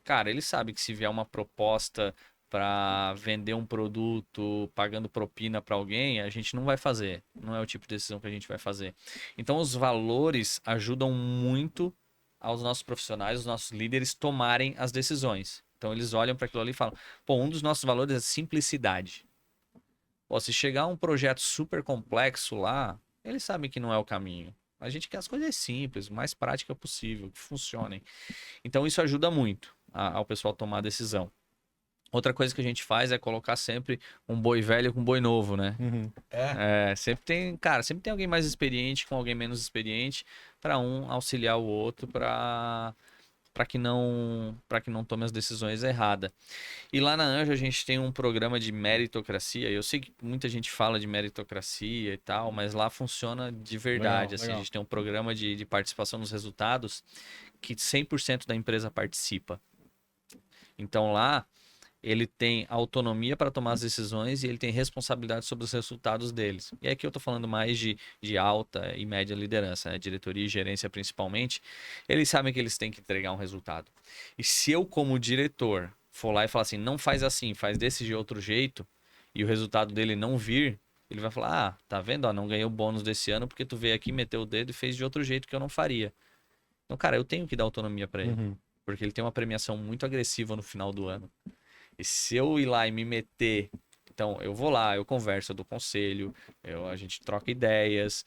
cara, ele sabe que se vier uma proposta para vender um produto pagando propina para alguém, a gente não vai fazer. Não é o tipo de decisão que a gente vai fazer. Então, os valores ajudam muito aos nossos profissionais, os nossos líderes tomarem as decisões. Então, eles olham para aquilo ali e falam: pô, um dos nossos valores é simplicidade. Pô, se chegar um projeto super complexo lá, eles sabem que não é o caminho. A gente quer as coisas simples, o mais prática possível, que funcionem. Então, isso ajuda muito ao pessoal tomar a decisão. Outra coisa que a gente faz é colocar sempre um boi velho com um boi novo, né? Uhum. Sempre tem alguém mais experiente com alguém menos experiente para um auxiliar o outro para que não tome as decisões erradas. E lá na Anjo a gente tem um programa de meritocracia. Eu sei que muita gente fala de meritocracia e tal, mas lá funciona de verdade. Legal. A gente tem um programa de participação nos resultados que 100% da empresa participa. Então lá ele tem autonomia para tomar as decisões e ele tem responsabilidade sobre os resultados deles. E aqui eu estou falando mais de alta e média liderança, né? Diretoria e gerência principalmente. Eles sabem que eles têm que entregar um resultado. E se eu, como diretor, for lá e falar assim, não faz assim, faz desse de outro jeito, e o resultado dele não vir, ele vai falar: ah, tá vendo? Ó, não ganhei o bônus desse ano porque tu veio aqui, meteu o dedo e fez de outro jeito que eu não faria. Então, cara, eu tenho que dar autonomia para ele. Uhum. Porque ele tem uma premiação muito agressiva no final do ano. E se eu ir lá e me meter, então eu vou lá, eu converso, eu dou conselho, a gente troca ideias,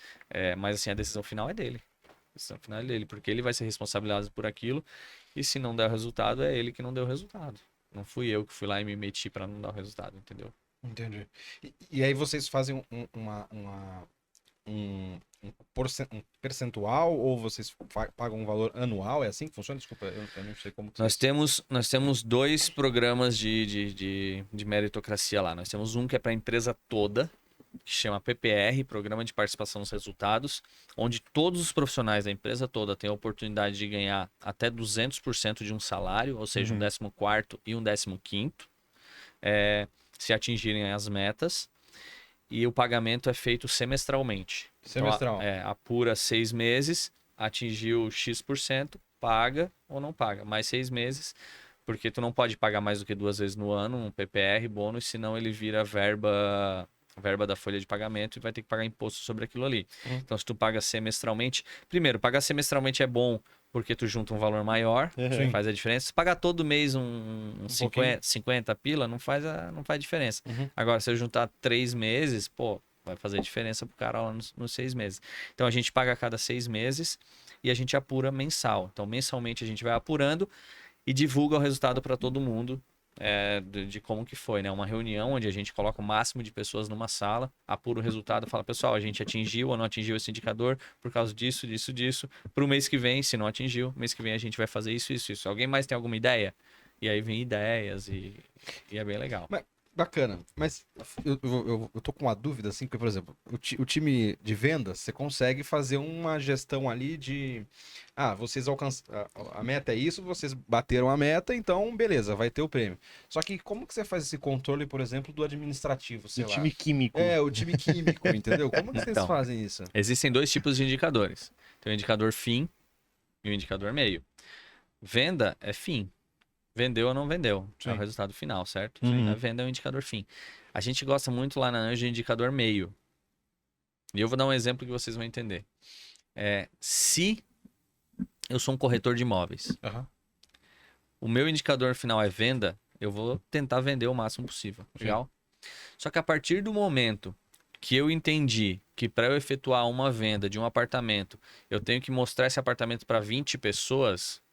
mas assim, a decisão final é dele. A decisão final é dele, porque ele vai ser responsabilizado por aquilo, e se não der o resultado, é ele que não deu o resultado. Não fui eu que fui lá e me meti para não dar o resultado, entendeu? Entendi. E aí vocês fazem um percentual ou vocês pagam um valor anual? É assim que funciona? Desculpa, eu não sei como que Nós temos 2 programas de meritocracia lá. Nós temos um que é para a empresa toda, que chama PPR, Programa de Participação nos Resultados, onde todos os profissionais da empresa toda têm a oportunidade de ganhar até 200% de um salário, ou seja, um 14º e um 15º, se atingirem as metas. E o pagamento é feito semestralmente. Semestral. Então, apura 6 meses, atingiu X%, paga ou não paga. Mais 6 meses, porque tu não pode pagar mais do que 2 vezes no ano, um PPR, bônus, senão ele vira verba da folha de pagamento e vai ter que pagar imposto sobre aquilo ali. Então, se tu paga semestralmente... Primeiro, pagar semestralmente é bom porque tu junta um valor maior, faz a diferença. Se pagar todo mês um 50 pila, não faz diferença. Agora, se eu juntar 3 meses, pô, vai fazer diferença pro cara lá nos 6 meses. Então, a gente paga a cada 6 meses e a gente apura mensal. Então, mensalmente a gente vai apurando e divulga o resultado para todo mundo de como que foi, né? Uma reunião onde a gente coloca o máximo de pessoas numa sala, apura o resultado, fala, pessoal, a gente atingiu ou não atingiu esse indicador por causa disso, disso, disso. Para o mês que vem, se não atingiu, mês que vem a gente vai fazer isso, isso, isso. Alguém mais tem alguma ideia? E aí vem ideias e é bem legal. Bacana, mas eu tô com uma dúvida, assim, porque, por exemplo, o time de vendas, você consegue fazer uma gestão ali de... Ah, vocês alcançaram... A meta é isso, vocês bateram a meta, então, beleza, vai ter o prêmio. Só que como que você faz esse controle, por exemplo, do administrativo, sei O lá? time químico. O time químico, entendeu? Como que vocês Então, fazem isso? Existem dois tipos de indicadores. Tem o indicador fim e o indicador meio. Venda é fim. Vendeu ou não vendeu. É o Sim. resultado final, certo? Uhum. A venda é o indicador fim. A gente gosta muito lá na Anjo de indicador meio. E eu vou dar um exemplo que vocês vão entender. Se eu sou um corretor de imóveis, Aham. o meu indicador final é venda, eu vou tentar vender o máximo possível. Sim. Legal? Só que a partir do momento que eu entendi que para eu efetuar uma venda de um apartamento, eu tenho que mostrar esse apartamento para 20 pessoas,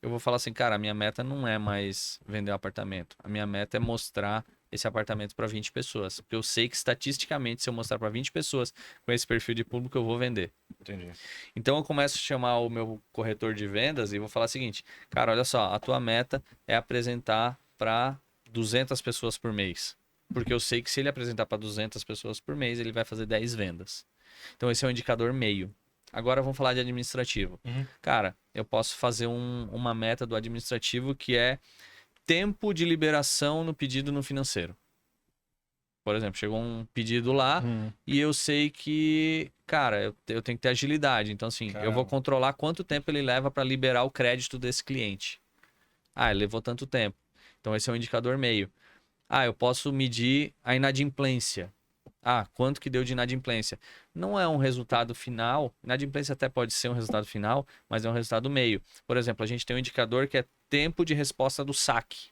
eu vou falar assim, cara, a minha meta não é mais vender o apartamento. A minha meta é mostrar esse apartamento para 20 pessoas. Porque eu sei que estatisticamente, se eu mostrar para 20 pessoas com esse perfil de público, eu vou vender. Entendi. Então eu começo a chamar o meu corretor de vendas e vou falar o seguinte, cara, olha só, a tua meta é apresentar para 200 pessoas por mês. Porque eu sei que se ele apresentar para 200 pessoas por mês, ele vai fazer 10 vendas. Então esse é o indicador meio. Agora vamos falar de administrativo. Uhum. Cara, eu posso fazer uma meta do administrativo que é tempo de liberação no pedido no financeiro. Por exemplo, chegou um pedido lá e eu sei que, cara, eu tenho que ter agilidade. Então, assim, eu vou Caramba. controlar quanto tempo ele leva para liberar o crédito desse cliente. Ah, ele levou tanto tempo. Então, esse é o indicador meio. Ah, eu posso medir a inadimplência. Ah, quanto que deu de inadimplência? Não é um resultado final. Inadimplência até pode ser um resultado final, mas é um resultado meio. Por exemplo, a gente tem um indicador que é tempo de resposta do saque.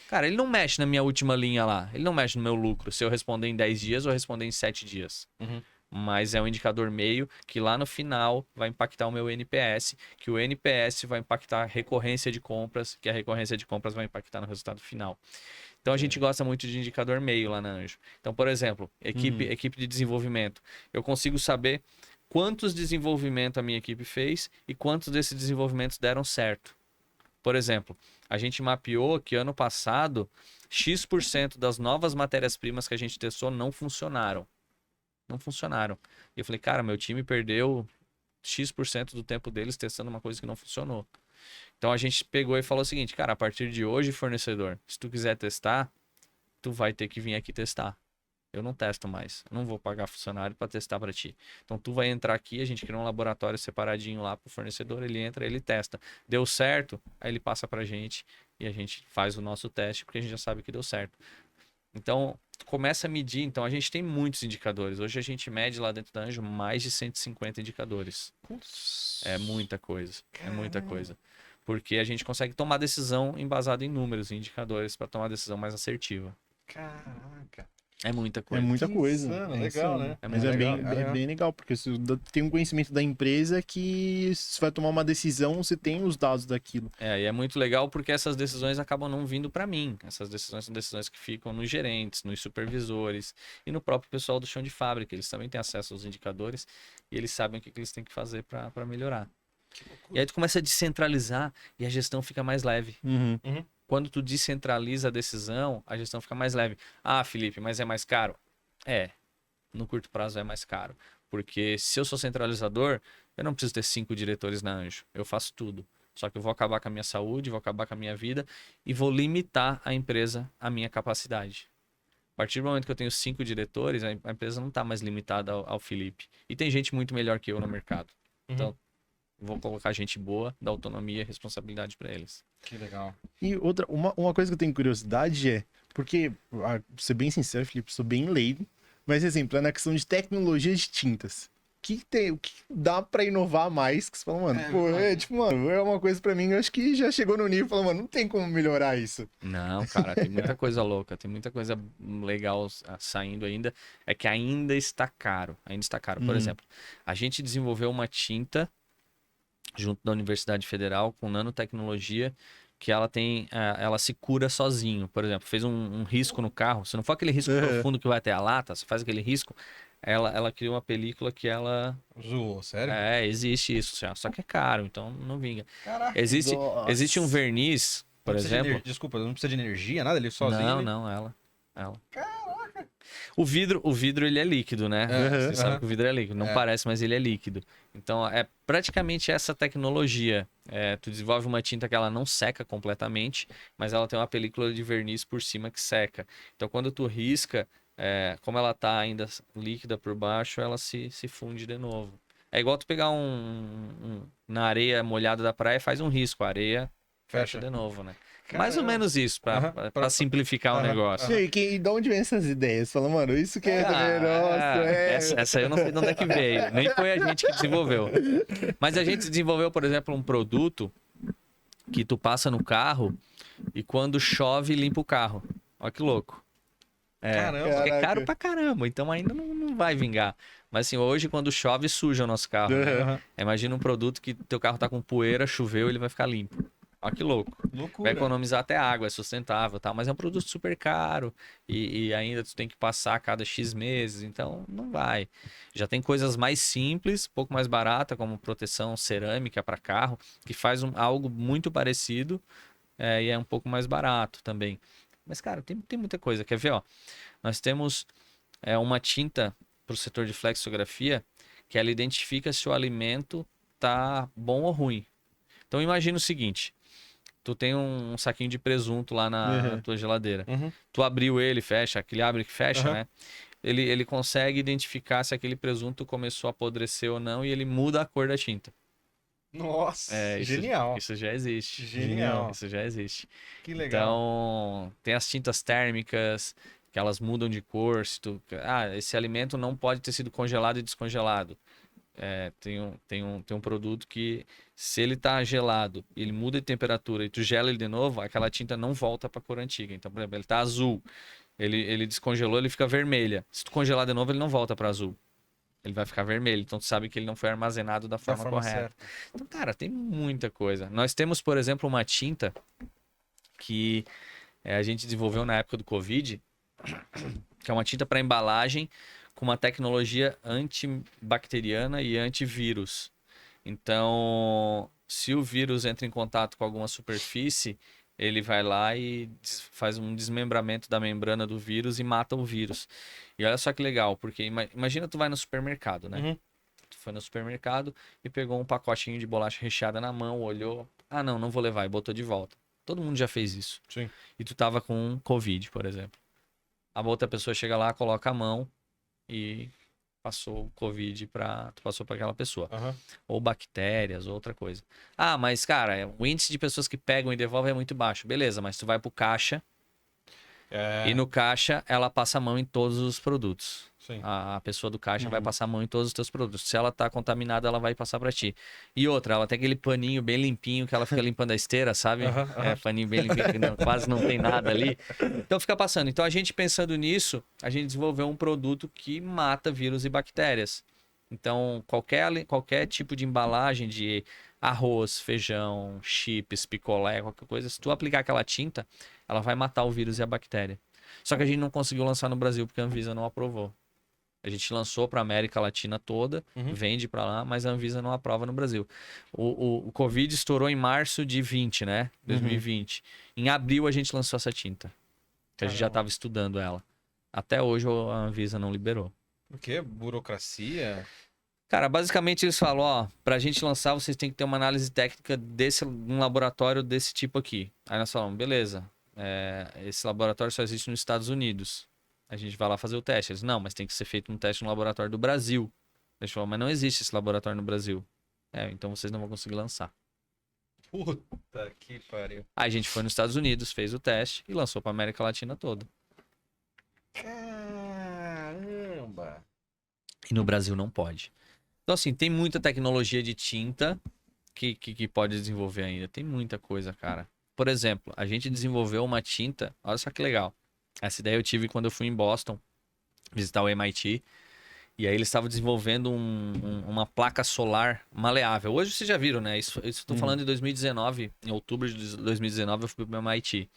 Cara, ele não mexe na minha última linha lá. Ele não mexe no meu lucro. Se eu responder em 10 dias ou responder em 7 dias. Uhum. Mas é um indicador meio que lá no final vai impactar o meu NPS, que o NPS vai impactar a recorrência de compras, que a recorrência de compras vai impactar no resultado final. Então a gente gosta muito de indicador meio lá na Anjo. Então, por exemplo, equipe de desenvolvimento. Eu consigo saber quantos desenvolvimentos a minha equipe fez e quantos desses desenvolvimentos deram certo. Por exemplo, a gente mapeou que ano passado, X% das novas matérias-primas que a gente testou não funcionaram. Não funcionaram. E eu falei, cara, meu time perdeu X% do tempo deles testando uma coisa que não funcionou. Então a gente pegou e falou o seguinte, cara, a partir de hoje, fornecedor, se tu quiser testar, tu vai ter que vir aqui testar. Eu não testo mais. Eu não vou pagar funcionário para testar para ti. Então tu vai entrar aqui, a gente criou um laboratório separadinho lá pro fornecedor, ele entra, ele testa. Deu certo, aí ele passa pra gente e a gente faz o nosso teste, porque a gente já sabe que deu certo. Então, tu começa a medir. Então, a gente tem muitos indicadores. Hoje a gente mede lá dentro da Anjo mais de 150 indicadores. É muita coisa. É muita coisa. Porque a gente consegue tomar decisão embasada em números e indicadores para tomar decisão mais assertiva. Caraca. É muita É coisa. muita Que coisa. insano, É legal, insano. né? É Mas muito é bem, legal. é bem legal, porque você tem um conhecimento da empresa que você vai tomar uma decisão, você tem os dados daquilo. E é muito legal porque essas decisões acabam não vindo para mim. Essas decisões são decisões que ficam nos gerentes, nos supervisores e no próprio pessoal do chão de fábrica. Eles também têm acesso aos indicadores e eles sabem o que eles têm que fazer para melhorar. E aí tu começa a descentralizar e a gestão fica mais leve. Quando tu descentraliza a decisão, a gestão fica mais leve. Ah, Felipe, mas é mais caro? No curto prazo é mais caro. Porque se eu sou centralizador, eu não preciso ter 5 diretores na Anjo. Eu faço tudo. Só que eu vou acabar com a minha saúde, vou acabar com a minha vida e vou limitar a empresa à minha capacidade. A partir do momento que eu tenho 5 diretores, a empresa não está mais limitada ao Felipe. E tem gente muito melhor que eu no mercado. Então, vou colocar gente boa, dar autonomia e responsabilidade para eles. Que legal. E outra, uma coisa que eu tenho curiosidade é, porque, pra ser bem sincero, Felipe, sou bem leigo, mas, exemplo, é na questão de tecnologia de tintas. O que dá pra inovar mais? Que você fala, mano, mano, é uma coisa pra mim, eu acho que já chegou no nível, fala, mano, não tem como melhorar isso. Não, cara, tem muita coisa louca, tem muita coisa legal saindo ainda. É que ainda está caro, Por exemplo, a gente desenvolveu uma tinta junto da Universidade Federal com nanotecnologia que ela tem, ela se cura sozinho. Por exemplo, fez um risco no carro. Se não for aquele risco profundo que vai até a lata, você faz aquele risco, ela cria uma película que ela... Zoou, sério? Existe isso, só que é caro, então não vinga. Caraca. Existe um verniz, Não por precisa de exemplo... Desculpa, não precisa de energia, nada, ele sozinho. Não, ela. O vidro, ele é líquido, né? Você sabe que o vidro é líquido. Não parece, mas ele é líquido. Então, é praticamente essa tecnologia. Tu desenvolve uma tinta que ela não seca completamente, mas ela tem uma película de verniz por cima que seca. Então, quando tu risca, como ela tá ainda líquida por baixo, ela se funde de novo. É igual tu pegar na areia molhada da praia, faz um risco, a areia fecha de novo, né? Mais ou menos isso, pra simplificar o negócio. E de onde vem essas ideias? Fala, mano, isso que Essa eu não sei de onde é que veio. Nem foi a gente que desenvolveu. Mas a gente desenvolveu, por exemplo, um produto que tu passa no carro e quando chove, limpa o carro. Olha que louco. Caramba. Porque é caro pra caramba, então ainda não vai vingar. Mas assim, hoje quando chove, suja o nosso carro. Né? Imagina um produto que teu carro tá com poeira, choveu, ele vai ficar limpo. Olha que louco. Loucura. Vai economizar até água, é sustentável, tá? Mas é um produto super caro e ainda tu tem que passar a cada X meses, então não vai. Já tem coisas mais simples, um pouco mais barata, como proteção cerâmica para carro, que faz algo muito parecido e é um pouco mais barato também. Mas, cara, tem muita coisa. Quer ver, ó? Nós temos uma tinta para o setor de flexografia que ela identifica se o alimento tá bom ou ruim. Então imagina o seguinte. Tu tem um saquinho de presunto lá na tua geladeira. Tu abriu ele, fecha, aquele abre e fecha, né? Ele consegue identificar se aquele presunto começou a apodrecer ou não e ele muda a cor da tinta. Nossa, genial. Isso já existe. Genial. Isso já existe. Que legal. Então, tem as tintas térmicas, que elas mudam de cor. Esse alimento não pode ter sido congelado e descongelado. Tem um produto que, se ele tá gelado, ele muda de temperatura e tu gela ele de novo, aquela tinta não volta para a cor antiga. Então, por exemplo, ele tá azul, ele descongelou, ele fica vermelha. Se tu congelar de novo, ele não volta para azul. Ele vai ficar vermelho. Então, tu sabe que ele não foi armazenado da forma correta. Certa. Então, cara, tem muita coisa. Nós temos, por exemplo, uma tinta que a gente desenvolveu na época do Covid, que é uma tinta para embalagem com uma tecnologia antibacteriana e antivírus. Então, se o vírus entra em contato com alguma superfície, ele vai lá e faz um desmembramento da membrana do vírus e mata o vírus. E olha só que legal, porque imagina tu vai no supermercado, né? Tu foi no supermercado e pegou um pacotinho de bolacha recheada na mão, olhou, não vou levar, e botou de volta. Todo mundo já fez isso. Sim. E tu tava com Covid, por exemplo. A outra pessoa chega lá, coloca a mão e passou o Covid tu passou para aquela pessoa. Ou bactérias, ou outra coisa. Mas, cara, o índice de pessoas que pegam e devolvem é muito baixo. Beleza, mas tu vai pro caixa e no caixa ela passa a mão em todos os produtos. Sim. A pessoa do caixa vai passar a mão em todos os teus produtos. Se ela tá contaminada, ela vai passar para ti. E outra, ela tem aquele paninho bem limpinho que ela fica limpando a esteira, sabe? Paninho bem limpinho, que quase não tem nada ali. Então fica passando. Então a gente pensando nisso, a gente desenvolveu um produto que mata vírus e bactérias. Então qualquer tipo de embalagem de arroz, feijão, chips, picolé, qualquer coisa, se tu aplicar aquela tinta, ela vai matar o vírus e a bactéria. Só que a gente não conseguiu lançar no Brasil porque a Anvisa não aprovou. A gente lançou para a América Latina toda, vende para lá, mas a Anvisa não aprova no Brasil. O Covid estourou em março de 20, né? 2020. Em abril a gente lançou essa tinta. Que a gente já estava estudando ela. Até hoje a Anvisa não liberou. Por quê? Burocracia? Cara, basicamente eles falam, pra gente lançar, vocês têm que ter uma análise técnica um laboratório desse tipo aqui. Aí nós falamos, beleza, esse laboratório só existe nos Estados Unidos. A gente vai lá fazer o teste. Eles, não, mas tem que ser feito um teste no laboratório do Brasil. A gente falou, mas não existe esse laboratório no Brasil. Então vocês não vão conseguir lançar. Puta que pariu. Aí a gente foi nos Estados Unidos, fez o teste e lançou pra América Latina toda. Caramba! E no Brasil não pode. Então, assim, tem muita tecnologia de tinta que pode desenvolver ainda. Tem muita coisa, cara. Por exemplo, a gente desenvolveu uma tinta. Olha só que legal. Essa ideia eu tive quando eu fui em Boston visitar o MIT. E aí eles estavam desenvolvendo uma placa solar maleável. Hoje vocês já viram, né? Isso estou falando em 2019, em outubro de 2019 eu fui para o MIT.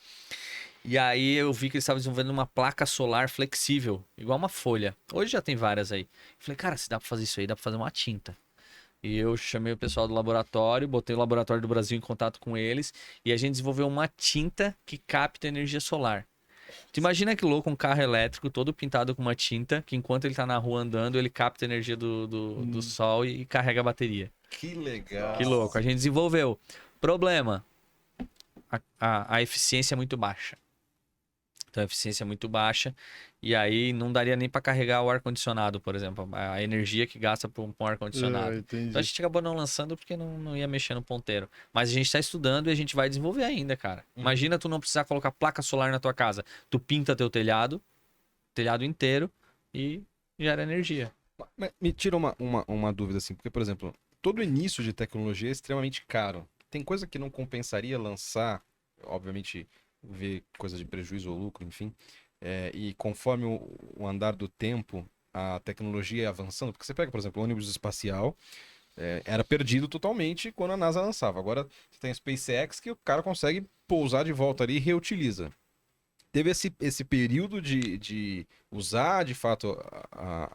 E aí eu vi que eles estavam desenvolvendo uma placa solar flexível, igual uma folha. Hoje já tem várias aí. Falei, cara, se dá para fazer isso aí, dá para fazer uma tinta. E eu chamei o pessoal do laboratório, botei o laboratório do Brasil em contato com eles e a gente desenvolveu uma tinta que capta energia solar. Tu imagina que louco, um carro elétrico todo pintado com uma tinta, que enquanto ele tá na rua andando, ele capta a energia do sol e carrega a bateria. Que legal. Que louco. A gente desenvolveu. Problema, a eficiência é muito baixa. Então a eficiência é muito baixa e aí não daria nem para carregar o ar-condicionado, por exemplo. A energia que gasta para um ar-condicionado. Então a gente acabou não lançando porque não ia mexer no ponteiro. Mas a gente está estudando e a gente vai desenvolver ainda, cara. Imagina tu não precisar colocar placa solar na tua casa. Tu pinta teu telhado inteiro e gera energia. Mas me tira uma dúvida assim, porque, por exemplo, todo início de tecnologia é extremamente caro. Tem coisa que não compensaria lançar, obviamente, ver coisa de prejuízo ou lucro, enfim. E conforme o andar do tempo, a tecnologia é avançando, porque você pega, por exemplo, o ônibus espacial, era perdido totalmente quando a NASA lançava. Agora você tem a SpaceX que o cara consegue pousar de volta ali e reutiliza. Teve esse período de usar, de fato,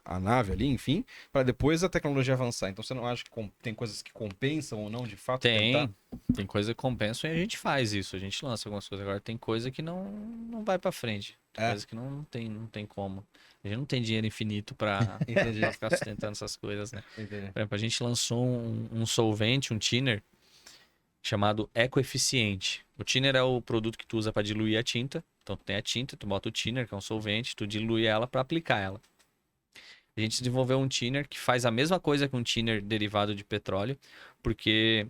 a nave ali, enfim, para depois a tecnologia avançar. Então você não acha que tem coisas que compensam ou não, de fato? Tem coisa que compensa e a gente faz isso. A gente lança algumas coisas. Agora tem coisa que não vai para frente. Tem coisa que não tem como. A gente não tem dinheiro infinito para ficar sustentando essas coisas, né? Entendi. Por exemplo, a gente lançou um solvente, um thinner, chamado Ecoeficiente. O thinner é o produto que tu usa para diluir a tinta. Então tu tem a tinta, tu bota o thinner, que é um solvente, tu dilui ela para aplicar ela. A gente desenvolveu um thinner que faz a mesma coisa que um thinner derivado de petróleo, porque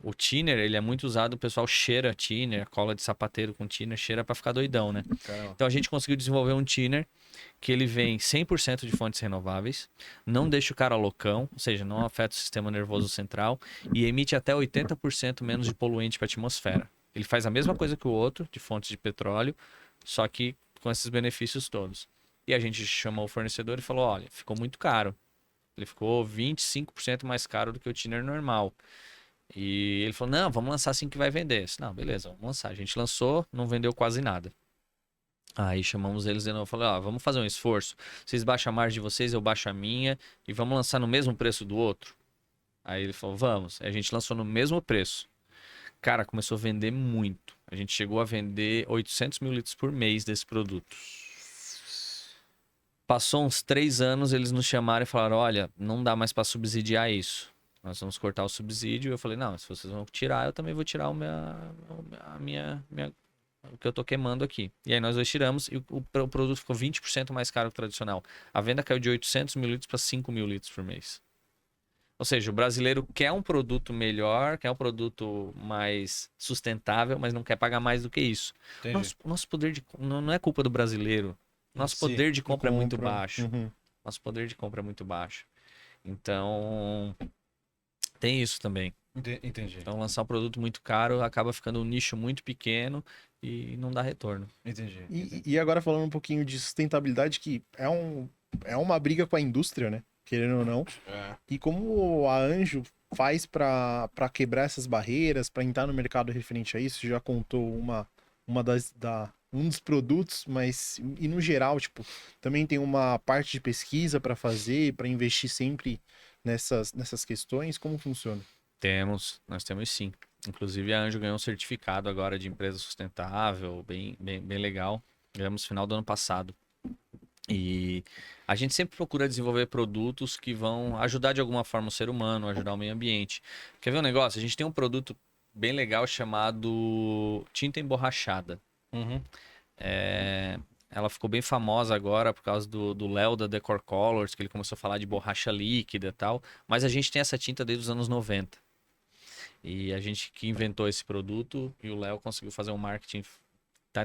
o thinner, ele é muito usado, o pessoal cheira thinner, cola de sapateiro com thinner, cheira para ficar doidão, né? Caramba. Então a gente conseguiu desenvolver um thinner que ele vem 100% de fontes renováveis, não deixa o cara loucão, ou seja, não afeta o sistema nervoso central e emite até 80% menos de poluente para a atmosfera. Ele faz a mesma coisa que o outro, de fontes de petróleo, só que com esses benefícios todos. E a gente chamou o fornecedor e falou, olha, ficou muito caro. Ele ficou 25% mais caro do que o thinner normal. E ele falou, não, vamos lançar assim que vai vender. Eu disse, não, beleza, vamos lançar. A gente lançou, não vendeu quase nada. Aí chamamos eles de novo, falei, ó, vamos fazer um esforço. Vocês baixam a margem de vocês, eu baixo a minha e vamos lançar no mesmo preço do outro? Aí ele falou, vamos. Aí a gente lançou no mesmo preço. Cara, começou a vender muito. A gente chegou a vender 800 mil litros por mês desse produto. Passou uns 3 anos, eles nos chamaram e falaram, olha, não dá mais para subsidiar isso. Nós vamos cortar o subsídio. Eu falei, não, se vocês vão tirar, eu também vou tirar o que eu tô queimando aqui. E aí nós dois tiramos e o produto ficou 20% mais caro que o tradicional. A venda caiu de 800 mil litros para 5 mil litros por mês. Ou seja, o brasileiro quer um produto melhor, quer um produto mais sustentável, mas não quer pagar mais do que isso. Nosso poder de não é culpa do brasileiro. Nosso poder de compra é muito baixo. Uhum. Nosso poder de compra é muito baixo. Então, tem isso também. Entendi. Então, lançar um produto muito caro acaba ficando um nicho muito pequeno e não dá retorno. Entendi. E agora falando um pouquinho de sustentabilidade, que é uma briga com a indústria, né? Querendo ou não. E como a Anjo faz para quebrar essas barreiras, para entrar no mercado referente a isso? Você já contou um dos produtos, mas e no geral, tipo, também tem uma parte de pesquisa para fazer, para investir sempre nessas questões? Como funciona? Nós temos sim. Inclusive a Anjo ganhou um certificado agora de empresa sustentável, bem legal. Ganhamos no final do ano passado. E a gente sempre procura desenvolver produtos que vão ajudar de alguma forma o ser humano, ajudar o meio ambiente. Quer ver um negócio? A gente tem um produto bem legal chamado tinta emborrachada. Uhum. Ela ficou bem famosa agora por causa do Léo da Decor Colors, que ele começou a falar de borracha líquida e tal. Mas a gente tem essa tinta desde os anos 90. E a gente que inventou esse produto e o Léo conseguiu fazer um marketing.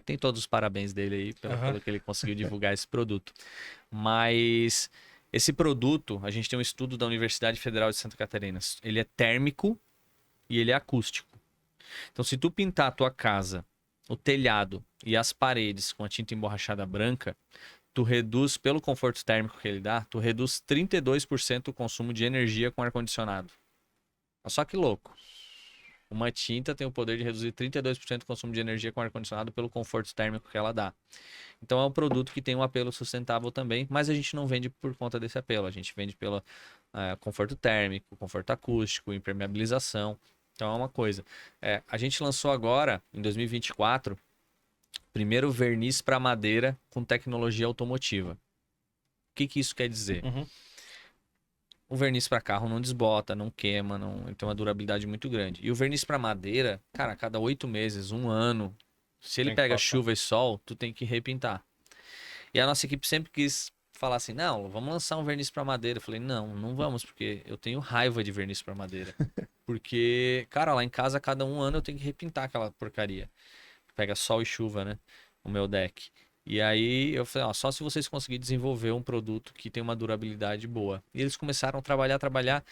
Tem todos os parabéns dele aí pelo que ele conseguiu divulgar esse produto. Mas esse produto, a gente tem um estudo da Universidade Federal de Santa Catarina. Ele é térmico e ele é acústico. Então, se tu pintar a tua casa, o telhado e as paredes com a tinta emborrachada branca, tu reduz, pelo conforto térmico que ele dá, tu reduz 32% o consumo de energia com ar-condicionado. Olha só que louco. Uma tinta tem o poder de reduzir 32% o consumo de energia com ar-condicionado pelo conforto térmico que ela dá. Então é um produto que tem um apelo sustentável também, mas a gente não vende por conta desse apelo. A gente vende pelo conforto térmico, conforto acústico, impermeabilização. Então é uma coisa. A gente lançou agora, em 2024, primeiro verniz para madeira com tecnologia automotiva. O que isso quer dizer? Uhum. O verniz para carro não desbota, não queima, não tem uma durabilidade muito grande. E o verniz para madeira, cara, a cada 8 meses, 1 ano, se ele Tem que pega passar. chuva e sol, tu tem que repintar. E a nossa equipe sempre quis falar assim, não, vamos lançar um verniz para madeira. Eu falei, não vamos, porque eu tenho raiva de verniz para madeira. Porque, cara, lá em casa, a cada 1 ano eu tenho que repintar aquela porcaria. Pega sol e chuva, né? O meu deck. E aí eu falei, ó, só se vocês conseguirem desenvolver um produto que tem uma durabilidade boa. E eles começaram a trabalhar,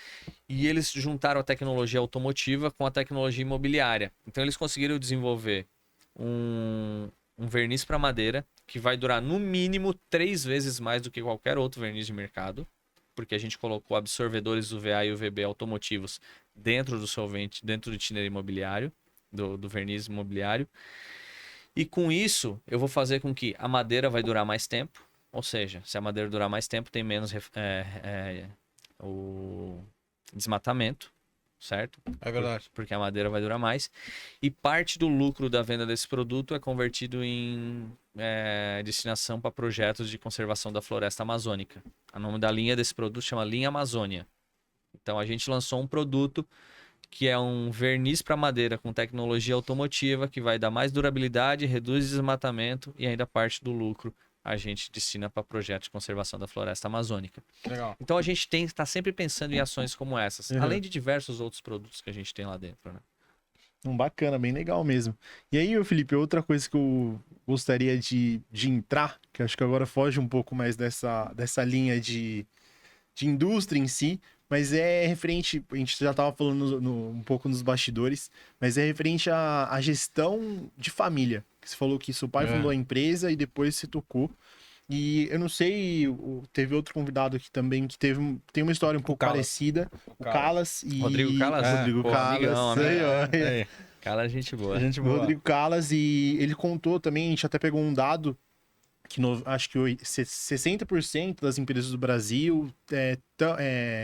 e eles juntaram a tecnologia automotiva com a tecnologia imobiliária. Então eles conseguiram desenvolver um verniz para madeira que vai durar no mínimo 3 vezes mais do que qualquer outro verniz de mercado, porque a gente colocou absorvedores UVA e UVB automotivos dentro do solvente, dentro do thinner imobiliário, do verniz imobiliário. E com isso, eu vou fazer com que a madeira vai durar mais tempo. Ou seja, se a madeira durar mais tempo, tem menos o desmatamento, certo? É verdade. Porque a madeira vai durar mais. E parte do lucro da venda desse produto é convertido em destinação para projetos de conservação da floresta amazônica. O nome da linha desse produto chama Linha Amazônia. Então a gente lançou um produto que é um verniz para madeira com tecnologia automotiva que vai dar mais durabilidade, reduz desmatamento e ainda parte do lucro a gente destina para projetos de conservação da floresta amazônica. Legal. Então a gente está sempre pensando em ações como essas, Uhum. além de diversos outros produtos que a gente tem lá dentro, né? Bacana, bem legal mesmo. E aí, ô Felipe, outra coisa que eu gostaria de entrar, que acho que agora foge um pouco mais dessa linha de indústria em si, mas é referente, a gente já estava falando um pouco nos bastidores, mas é referente à gestão de família. Você falou que seu pai fundou a empresa e depois se tocou. E eu não sei, teve outro convidado aqui também que tem uma história um pouco Calas. parecida. O Calas e... Rodrigo Calas? Rodrigo Pô, Calas. amigão, Aí, ó. Aí. Cara, gente boa. Gente O boa. Rodrigo Calas, e ele contou também, a gente até pegou um dado que acho que 60% das empresas do Brasil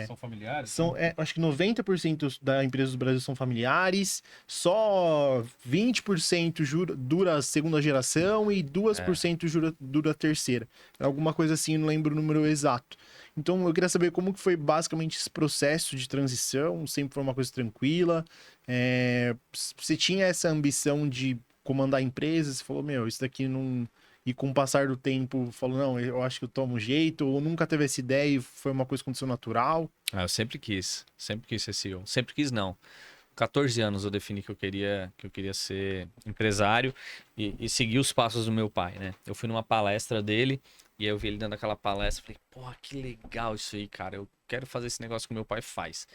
São familiares? acho que 90% das empresas do Brasil são familiares, só 20% dura a segunda geração e 2% dura a terceira. Alguma coisa assim, eu não lembro o número exato. Então eu queria saber como que foi basicamente esse processo de transição, sempre foi uma coisa tranquila. Você tinha essa ambição de comandar a empresa, você falou, isso daqui não... E com o passar do tempo, falou, não, eu acho que eu tomo um jeito, ou nunca teve essa ideia e foi uma coisa que aconteceu natural? Eu sempre quis ser CEO. Sempre quis, não. 14 anos eu defini que eu queria ser empresário e seguir os passos do meu pai, né? Eu fui numa palestra dele e aí eu vi ele dando aquela palestra, falei, porra, que legal isso aí, cara, eu quero fazer esse negócio que meu pai faz.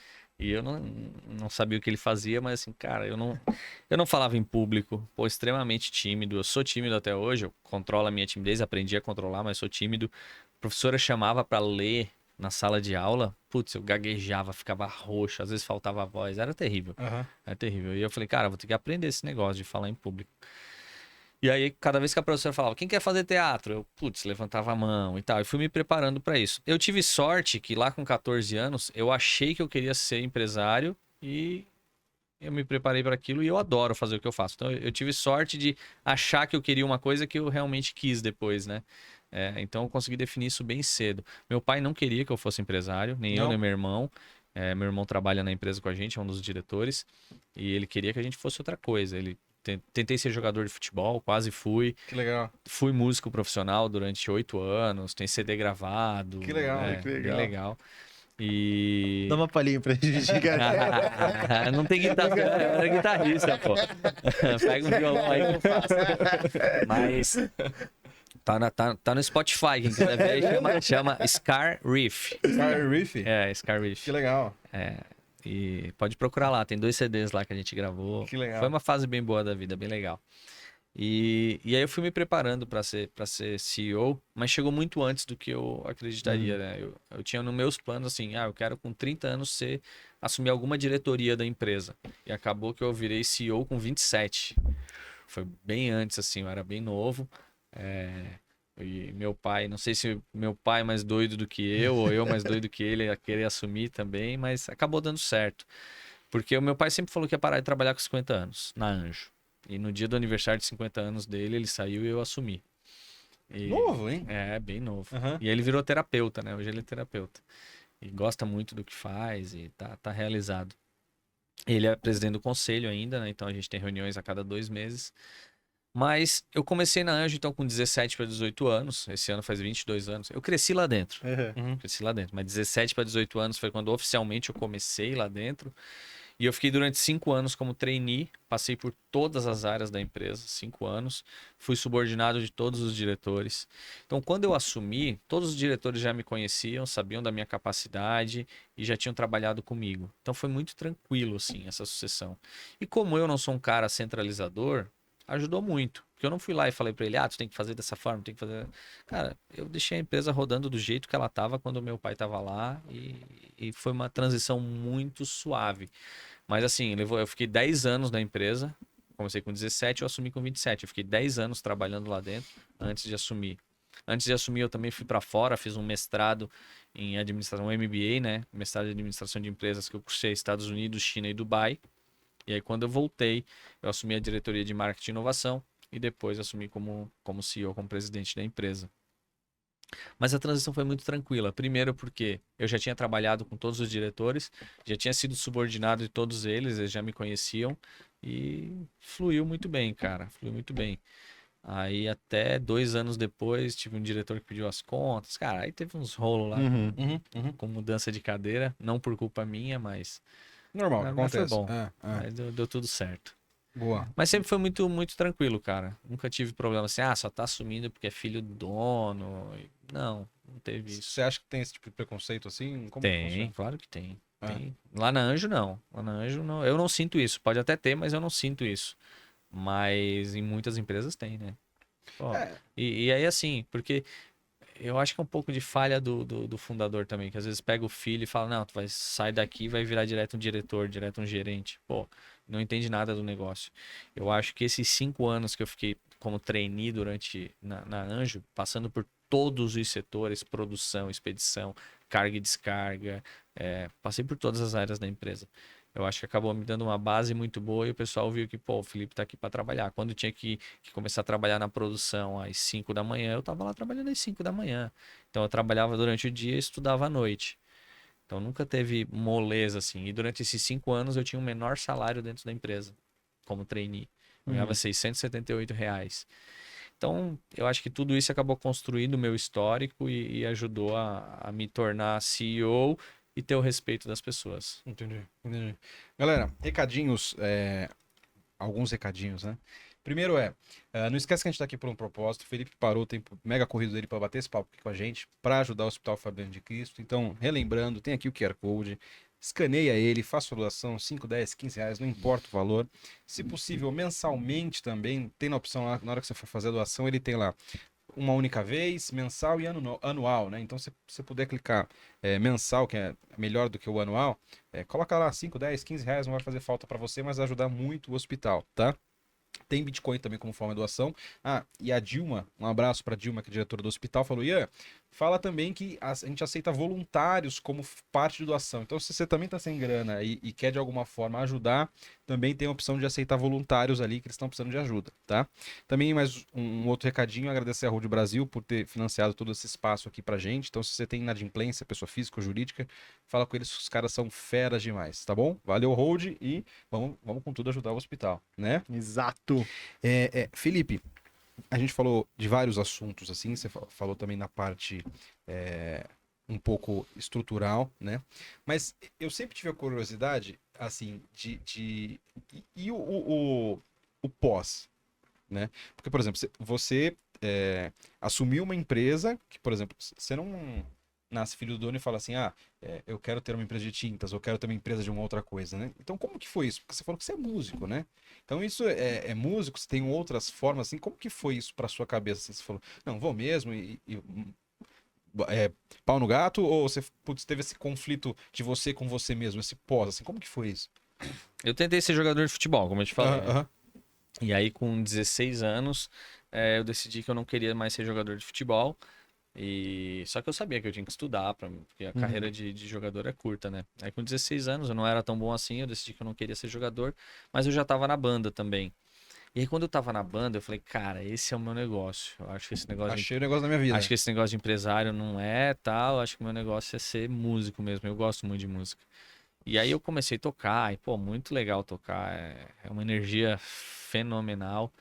E eu não sabia o que ele fazia, mas assim, cara, eu não falava em público, extremamente tímido. Eu sou tímido até hoje, eu controlo a minha timidez, aprendi a controlar, mas sou tímido. A professora chamava para ler na sala de aula, putz, eu gaguejava, ficava roxo, às vezes faltava voz, era terrível. Aham. Era terrível. E eu falei, cara, vou ter que aprender esse negócio de falar em público. E aí, cada vez que a professora falava, quem quer fazer teatro? Eu, levantava a mão e tal. E fui me preparando para isso. Eu tive sorte que lá com 14 anos, eu achei que eu queria ser empresário e eu me preparei para aquilo e eu adoro fazer o que eu faço. Então, eu tive sorte de achar que eu queria uma coisa que eu realmente quis depois, né? Então, eu consegui definir isso bem cedo. Meu pai não queria que eu fosse empresário, nem eu, nem meu irmão. Meu irmão trabalha na empresa com a gente, é um dos diretores. E ele queria que a gente fosse outra coisa. Ele tentei ser jogador de futebol, quase fui. Que legal. Fui músico profissional durante 8 anos, tem CD gravado. Que legal, que legal. Bem legal. E... Dá uma palhinha pra gente. Não tem guitarra, é guitarrista, pô. Pega um violão aí que eu faço. Mas tá no Spotify, quem quiser ver, chama Scar Riff. Scar Riff? Scar Riff. Que legal. E pode procurar lá, tem 2 CDs lá que a gente gravou. Que legal. Foi uma fase bem boa da vida, bem legal. E aí eu fui me preparando para ser CEO, mas chegou muito antes do que eu acreditaria, né? Eu tinha nos meus planos assim, eu quero com 30 anos assumir alguma diretoria da empresa. E acabou que eu virei CEO com 27. Foi bem antes, assim, eu era bem novo. E meu pai, não sei se meu pai é mais doido do que eu, ou eu mais doido que ele, ia querer assumir também, mas acabou dando certo. Porque o meu pai sempre falou que ia parar de trabalhar com 50 anos, na Anjo. E no dia do aniversário de 50 anos dele, ele saiu e eu assumi. Novo, hein? Bem novo. Aham. E aí ele virou terapeuta, né? Hoje ele é terapeuta. E gosta muito do que faz e tá realizado. Ele é presidente do conselho ainda, né? Então a gente tem reuniões a cada 2 meses. Mas eu comecei na Anjo, então, com 17 para 18 anos. Esse ano faz 22 anos. Eu cresci lá dentro. Uhum. Cresci lá dentro. Mas 17 para 18 anos foi quando oficialmente eu comecei lá dentro. E eu fiquei durante 5 anos como trainee, passei por todas as áreas da empresa, 5 anos, fui subordinado de todos os diretores. Então, quando eu assumi, todos os diretores já me conheciam, sabiam da minha capacidade e já tinham trabalhado comigo. Então, foi muito tranquilo, assim, essa sucessão. E como eu não sou um cara centralizador, ajudou muito. Porque eu não fui lá e falei para ele, tu tem que fazer dessa forma, tem que fazer... Cara, eu deixei a empresa rodando do jeito que ela estava quando meu pai estava lá e foi uma transição muito suave. Mas assim, eu fiquei 10 anos na empresa. Comecei com 17, eu assumi com 27. Eu fiquei 10 anos trabalhando lá dentro antes de assumir. Antes de assumir, eu também fui para fora, fiz um mestrado em administração, um MBA, né? Mestrado em administração de empresas que eu cursei Estados Unidos, China e Dubai. E aí, quando eu voltei, eu assumi a diretoria de marketing e inovação e depois assumi como CEO, como presidente da empresa. Mas a transição foi muito tranquila. Primeiro porque eu já tinha trabalhado com todos os diretores, já tinha sido subordinado de todos eles, eles já me conheciam e fluiu muito bem, cara. Fluiu muito bem. Aí até 2 anos depois tive um diretor que pediu as contas. Cara, aí teve uns rolos lá com mudança de cadeira, não por culpa minha, mas, Normal, que mas foi acontece. bom. Mas deu tudo certo. Boa. Mas sempre foi muito, muito tranquilo, cara. Nunca tive problema assim, só tá assumindo porque é filho do dono. Não teve isso. Você acha que tem esse tipo de preconceito assim? Como que Tem, funciona? claro que tem. É. Tem. Lá na Anjo, não. Lá na Anjo, não. Eu não sinto isso. Pode até ter, mas eu não sinto isso. Mas em muitas empresas tem, né? Ó, É. e aí, assim, porque eu acho que é um pouco de falha do fundador também, que às vezes pega o filho e fala, não, tu vai sair daqui e vai virar direto um diretor, direto um gerente. Pô, não entende nada do negócio. Eu acho que esses 5 anos que eu fiquei como trainee na Anjo, passando por todos os setores, produção, expedição, carga e descarga, passei por todas as áreas da empresa. Eu acho que acabou me dando uma base muito boa e o pessoal viu que, pô, o Felipe tá aqui para trabalhar. Quando tinha que começar a trabalhar na produção às 5 da manhã, eu tava lá trabalhando às 5 da manhã. Então eu trabalhava durante o dia e estudava à noite. Então nunca teve moleza assim. E durante esses 5 anos eu tinha o menor salário dentro da empresa, como trainee. Eu ganhava R$ 678. Então, eu acho que tudo isso acabou construindo o meu histórico e ajudou a me tornar CEO e ter o respeito das pessoas. Entendi. Galera, recadinhos, alguns recadinhos, né? Primeiro não esquece que a gente tá aqui por um propósito. O Felipe parou o tempo mega corrido dele para bater esse papo aqui com a gente, para ajudar o Hospital Fabiano de Cristo. Então, relembrando, tem aqui o QR Code, escaneia ele, faça doação, 5, 10, 15 reais, não importa o valor. Se possível, mensalmente também, tem na opção lá, na hora que você for fazer a doação, ele tem lá uma única vez, mensal e anual, né? Então, se você puder clicar mensal, que é melhor do que o anual, coloca lá 5, 10, 15 reais, não vai fazer falta para você, mas vai ajudar muito o hospital, tá? Tem Bitcoin também como forma de doação. E a Dilma, um abraço para Dilma, que é diretora do hospital, falou: Ian, fala também que a gente aceita voluntários como parte de doação. Então, se você também está sem grana e quer de alguma forma ajudar, também tem a opção de aceitar voluntários ali que eles estão precisando de ajuda, tá? Também mais um outro recadinho, agradecer a Road Brasil por ter financiado todo esse espaço aqui pra gente. Então, se você tem inadimplência, pessoa física ou jurídica, fala com eles, os caras são feras demais, tá bom? Valeu, Road, e vamos com tudo ajudar o hospital, né? Exato. Felipe, a gente falou de vários assuntos, assim, você falou também na parte um pouco estrutural, né? Mas eu sempre tive a curiosidade, assim, e o pós, né? Porque, por exemplo, você assumiu uma empresa que, por exemplo, você não nasce filho do dono e fala assim, eu quero ter uma empresa de tintas, ou quero ter uma empresa de uma outra coisa, né? Então, como que foi isso? Porque você falou que você é músico, né? Então, isso é músico, você tem outras formas, assim, como que foi isso pra sua cabeça? Assim, você falou, não, vou mesmo pau no gato, ou você teve esse conflito de você com você mesmo, esse pós, assim, como que foi isso? Eu tentei ser jogador de futebol, como eu te falei. Aham. E aí, com 16 anos, eu decidi que eu não queria mais ser jogador de futebol. Só que eu sabia que eu tinha que estudar, porque a carreira de jogador é curta, né? Aí, com 16 anos, eu não era tão bom assim, eu decidi que eu não queria ser jogador, mas eu já tava na banda também. E aí, quando eu tava na banda, eu falei, cara, esse é o meu negócio. Eu acho que esse negócio Achei o negócio da minha vida. acho que esse negócio de empresário não é tal. Acho que o meu negócio é ser músico mesmo. Eu gosto muito de música. E aí eu comecei a tocar, e pô, muito legal tocar. É uma energia fenomenal.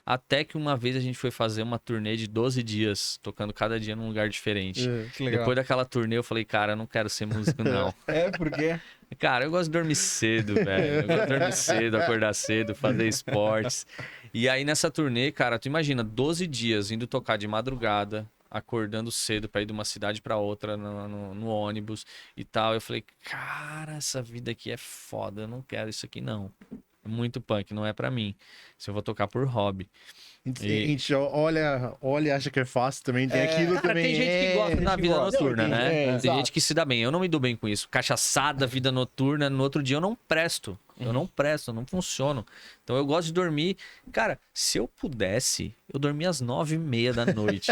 Até que uma vez a gente foi fazer uma turnê de 12 dias, tocando cada dia num lugar diferente. Que legal. Depois daquela turnê, eu falei, cara, eu não quero ser músico, não. Porque... Cara, eu gosto de dormir cedo, velho. Eu gosto de dormir cedo, acordar cedo, fazer esportes. E aí nessa turnê, cara, tu imagina, 12 dias indo tocar de madrugada, acordando cedo pra ir de uma cidade pra outra no ônibus e tal. Eu falei, cara, essa vida aqui é foda, eu não quero isso aqui não. É muito punk, não é pra mim. Se eu vou tocar por hobby. A gente olha e acha que é fácil também. Tem aquilo Cara, também. tem gente que gosta da vida noturna, Não, né? Tem exato. gente que se dá bem. Eu não me dou bem com isso. Cachaçada, vida noturna, no outro dia eu não presto. Eu não presto, eu não funciono. Então eu gosto de dormir. Cara, se eu pudesse, eu dormia às 9h30 da noite.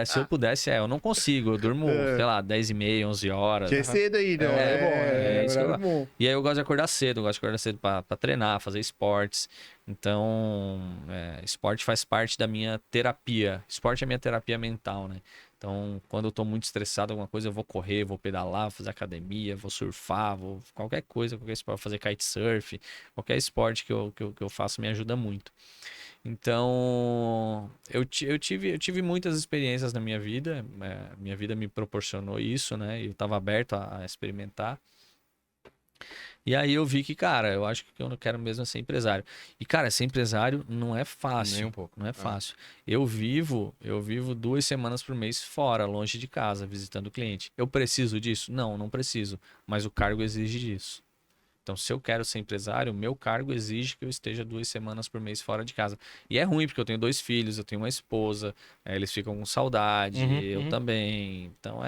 Se eu pudesse, eu não consigo. Eu durmo, sei lá, 10h30, 11 horas. Que é cedo aí, não. É isso que eu horário bom. E aí eu gosto de acordar cedo. Eu gosto de acordar cedo pra treinar, fazer esportes. Então, esporte faz parte da minha terapia. Esporte é minha terapia mental, né? Então, quando eu tô muito estressado, alguma coisa, eu vou correr, vou pedalar, vou fazer academia, vou surfar, qualquer coisa, qualquer esporte, fazer kitesurf, qualquer esporte que eu faço me ajuda muito. Então, eu tive muitas experiências na minha vida, minha vida me proporcionou isso, né? Eu estava aberto a experimentar. E aí eu vi que, cara, eu acho que eu não quero mesmo ser empresário. E, cara, ser empresário não é fácil. Nem um pouco. Não é fácil. Eu vivo 2 semanas por mês fora, longe de casa, visitando o cliente. Eu preciso disso? Não, não preciso. Mas o cargo exige disso. Então, se eu quero ser empresário, o meu cargo exige que eu esteja 2 semanas por mês fora de casa. E é ruim, porque eu tenho 2 filhos, eu tenho uma esposa, eles ficam com saudade, eu também. Então,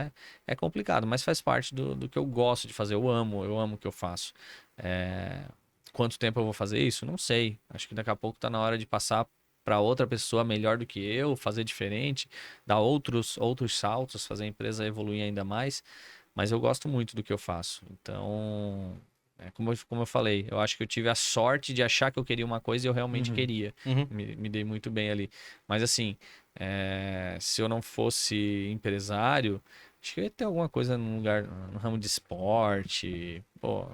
é complicado, mas faz parte do que eu gosto de fazer. Eu amo o que eu faço. Quanto tempo eu vou fazer isso? Não sei. Acho que daqui a pouco tá na hora de passar para outra pessoa melhor do que eu, fazer diferente, dar outros saltos, fazer a empresa evoluir ainda mais. Mas eu gosto muito do que eu faço. Então... como eu falei, eu acho que eu tive a sorte de achar que eu queria uma coisa e eu realmente queria. Me dei muito bem ali. Mas assim, se eu não fosse empresário, acho que eu ia ter alguma coisa no ramo de esporte. Pô,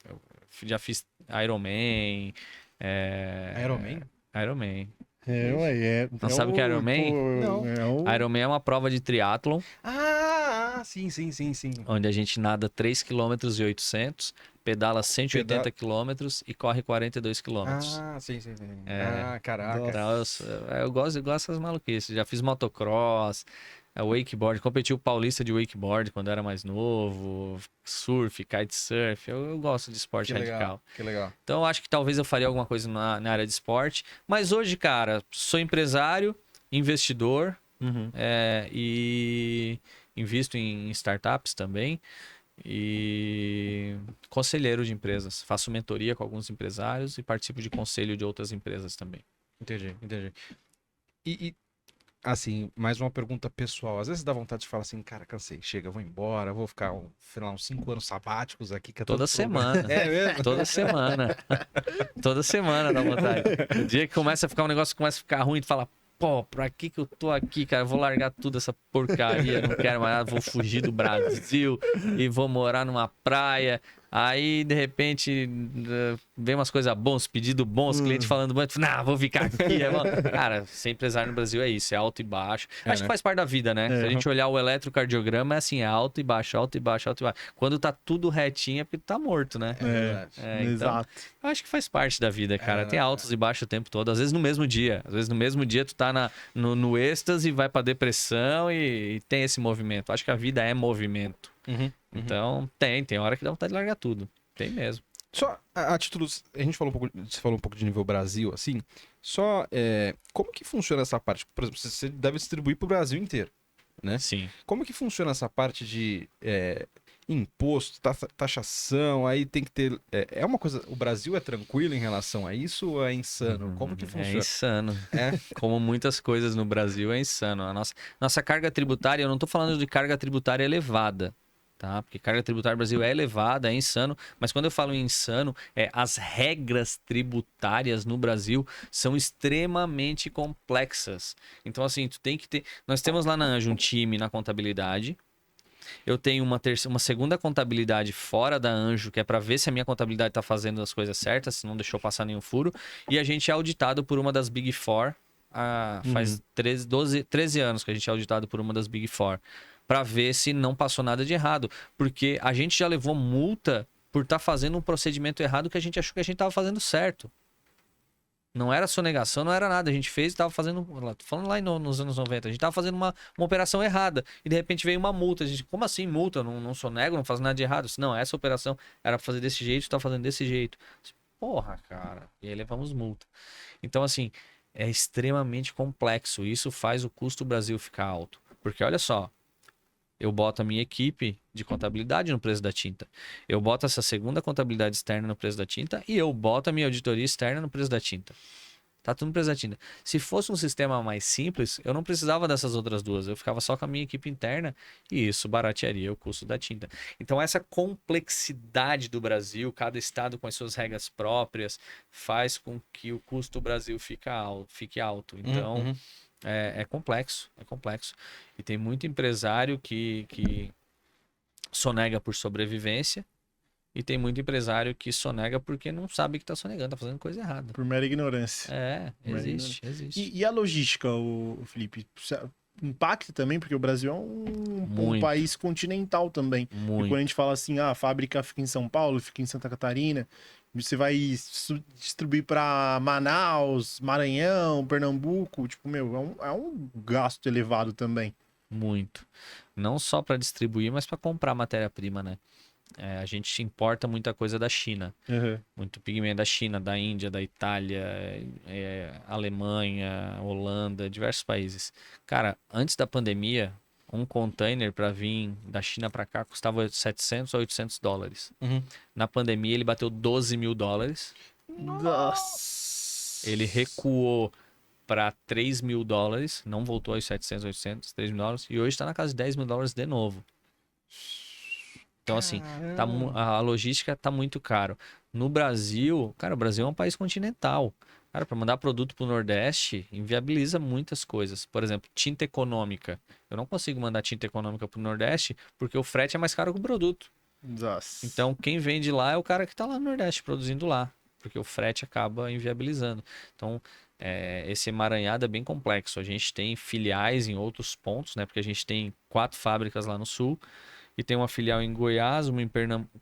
eu já fiz Ironman. Ironman? Ironman. Não sabe o que é Ironman? Não. Ironman é uma prova de triatlon, Sim. onde a gente nada 3,8 km, pedala 180 km e corre 42 km. Sim. Caraca. Então, eu gosto dessas maluquices. Já fiz motocross, wakeboard, competi o paulista de wakeboard quando era mais novo, surf, kitesurf. Eu gosto de esporte radical. Que legal. Então, eu acho que talvez eu faria alguma coisa na área de esporte. Mas hoje, cara, sou empresário, investidor e invisto em startups também. E conselheiro de empresas. Faço mentoria com alguns empresários e participo de conselho de outras empresas também. Entendi. E assim, mais uma pergunta pessoal. Às vezes dá vontade de falar assim, cara, cansei, chega, vou embora, vou ficar, sei lá, uns 5 anos sabáticos aqui. Que é Toda semana. É mesmo? Toda semana. Toda semana dá vontade. O dia que começa a ficar um negócio que começa a ficar ruim, tu fala, pô, pra que eu tô aqui, cara? Eu vou largar tudo essa porcaria, não quero mais nada, vou fugir do Brasil e vou morar numa praia. Aí, de repente, vem umas coisas boas, pedido bons, cliente falando muito, não, vou ficar aqui. Cara, ser empresário no Brasil é isso, é alto e baixo. Acho que faz parte da vida, né? Se a gente olhar o eletrocardiograma, é assim, é alto e baixo, alto e baixo, alto e baixo. Quando tá tudo retinho é porque tu tá morto, né? Então, exato. eu acho que faz parte da vida, cara. Tem altos e baixos o tempo todo. Às vezes no mesmo dia. Às vezes no mesmo dia tu tá no êxtase e vai pra depressão e tem esse movimento. Acho que a vida é movimento. Então, tem hora que dá vontade de largar tudo. Tem mesmo. Só a título, a gente falou você falou um pouco de nível Brasil, assim, só como que funciona essa parte? Por exemplo, você deve distribuir pro Brasil inteiro, né? Sim. Como que funciona essa parte de imposto, taxação, aí tem que ter... É uma coisa... O Brasil é tranquilo em relação a isso ou é insano? Como que É funciona? insano. Como muitas coisas no Brasil, é insano. A nossa carga tributária, eu não tô falando de carga tributária elevada, tá? Porque carga tributária no Brasil é elevada, é insano. Mas quando eu falo em insano, as regras tributárias no Brasil são extremamente complexas. Então, assim, tu tem que ter... Nós temos lá na Anjo um time na contabilidade. Eu tenho uma segunda contabilidade fora da Anjo, que é para ver se a minha contabilidade está fazendo as coisas certas, se não deixou passar nenhum furo. E a gente é auditado por uma das Big Four. Faz 13 anos que a gente é auditado por uma das Big Four. Para ver se não passou nada de errado. Porque a gente já levou multa por estar fazendo um procedimento errado que a gente achou que a gente estava fazendo certo. Não era sonegação, não era nada. A gente fez e estava fazendo... Falando lá nos anos 90, a gente estava fazendo uma operação errada. E de repente veio uma multa. A gente, como assim multa? Não sonego, não faço nada de errado. Não, essa operação era para fazer desse jeito, está fazendo desse jeito. Porra, cara. E aí levamos multa. Então, assim, é extremamente complexo. Isso faz o custo do Brasil ficar alto. Porque olha só, eu boto a minha equipe de contabilidade no preço da tinta. Eu boto essa segunda contabilidade externa no preço da tinta e eu boto a minha auditoria externa no preço da tinta. Tá tudo no preço da tinta. Se fosse um sistema mais simples, eu não precisava dessas outras duas. Eu ficava só com a minha equipe interna e isso baratearia o custo da tinta. Então, essa complexidade do Brasil, cada estado com as suas regras próprias, faz com que o custo do Brasil fique alto. Então... É complexo. E tem muito empresário que sonega por sobrevivência e tem muito empresário que sonega porque não sabe que está sonegando, está fazendo coisa errada. Por mera ignorância. Existe. E a logística, o Felipe? Impacta também, porque o Brasil é um país continental também. Muito. E quando a gente fala assim, a fábrica fica em São Paulo, fica em Santa Catarina, você vai distribuir para Manaus, Maranhão, Pernambuco, tipo, é um gasto elevado também. Muito. Não só para distribuir, mas para comprar matéria-prima, né? A gente importa muita coisa da China. Muito pigmento da China, da Índia, da Itália, Alemanha, Holanda, diversos países. Cara, antes da pandemia, um container para vir da China para cá custava 700 a 800 dólares. Na pandemia, ele bateu 12 mil dólares. Nossa! Ele recuou para 3 mil dólares, não voltou aos 700, 800, 3 mil dólares, e hoje está na casa de 10 mil dólares de novo. Então, assim, a logística tá muito caro. No Brasil, cara, o Brasil é um país continental. Cara, para mandar produto para o Nordeste, inviabiliza muitas coisas. Por exemplo, tinta econômica. Eu não consigo mandar tinta econômica para o Nordeste porque o frete é mais caro que o produto. Nossa. Então, quem vende lá é o cara que está lá no Nordeste produzindo lá, porque o frete acaba inviabilizando. Então, esse emaranhado é bem complexo. A gente tem filiais em outros pontos, né? Porque a gente tem 4 fábricas lá no Sul e tem uma filial em Goiás, uma em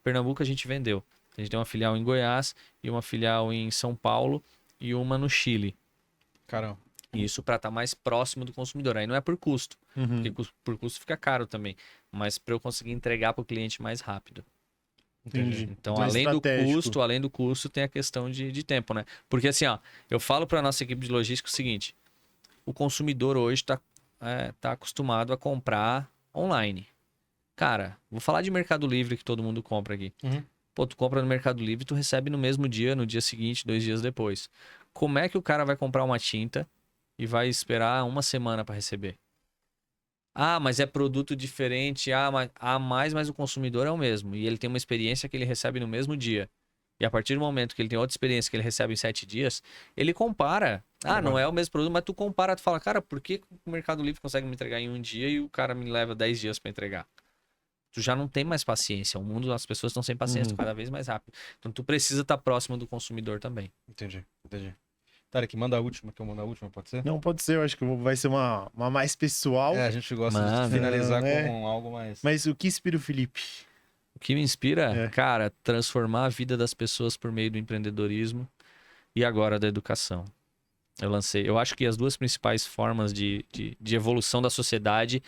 Pernambuco a gente vendeu. A gente tem uma filial em Goiás e uma filial em São Paulo e uma no Chile. Caramba. Isso para estar mais próximo do consumidor. Aí não é por custo, porque por custo fica caro também, mas para eu conseguir entregar para o cliente mais rápido. Entendi. Então, além do custo, tem a questão de tempo, né? Porque assim, ó, eu falo para nossa equipe de logística o seguinte: o consumidor hoje tá acostumado a comprar online. Cara, vou falar de Mercado Livre que todo mundo compra aqui. Pô, tu compra no Mercado Livre, tu recebe no mesmo dia, no dia seguinte, 2 dias depois. Como é que o cara vai comprar uma tinta e vai esperar uma semana para receber? Ah, mas é produto diferente, mas o consumidor é o mesmo. E ele tem uma experiência que ele recebe no mesmo dia. E a partir do momento que ele tem outra experiência que ele recebe em 7 dias, ele compara. Não é o mesmo produto, mas tu compara, tu fala, cara, por que o Mercado Livre consegue me entregar em um dia e o cara me leva 10 dias para entregar? tu já não tem mais paciência. O mundo, as pessoas estão sem paciência cada vez mais rápido. Então tu precisa estar próximo do consumidor também. Entendi. Tarek, manda a última, que eu mando a última, pode ser? Não, pode ser, eu acho que vai ser uma mais pessoal. A gente gosta Manda. de finalizar É. com algo mais... Mas o que inspira o Felipe? O que me inspira, É. cara, transformar a vida das pessoas por meio do empreendedorismo e agora da educação. Eu acho que as duas principais formas de evolução da sociedade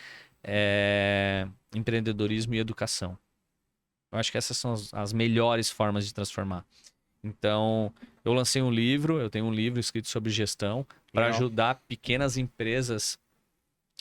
é empreendedorismo e educação. Eu acho que essas são as melhores formas de transformar. Então, eu lancei eu tenho um livro escrito sobre gestão para Legal. ajudar pequenas empresas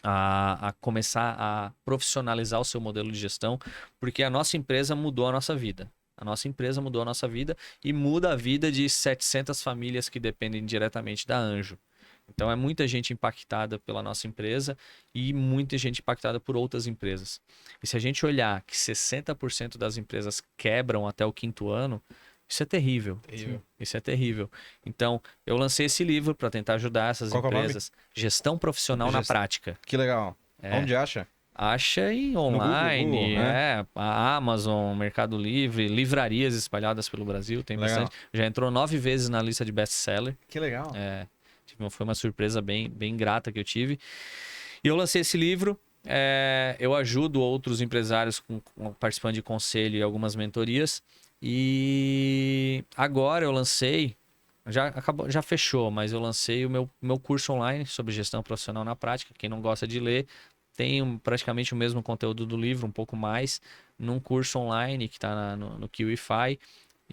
a começar a profissionalizar o seu modelo de gestão, porque a nossa empresa mudou a nossa vida. A nossa empresa mudou a nossa vida e muda a vida de 700 famílias que dependem diretamente da Anjo. Então, é muita gente impactada pela nossa empresa e muita gente impactada por outras empresas. E se a gente olhar que 60% das empresas quebram até o 5º ano, isso é terrível. Terrível. Isso é terrível. Então, eu lancei esse livro para tentar ajudar essas Qual que é o nome? empresas. Gestão profissional na prática. Que legal. É. Onde acha? Acha em Google, online, né? a Amazon, Mercado Livre, livrarias espalhadas pelo Brasil, tem Legal. bastante. Já entrou 9 vezes na lista de best-seller. Que legal. Foi uma surpresa bem grata que eu tive. E eu lancei esse livro. Eu ajudo outros empresários participando de conselho e algumas mentorias. E agora eu lancei, já fechou, mas eu lancei o meu curso online sobre gestão profissional na prática. Quem não gosta de ler, tem praticamente o mesmo conteúdo do livro, um pouco mais, num curso online que está no KiwiFi.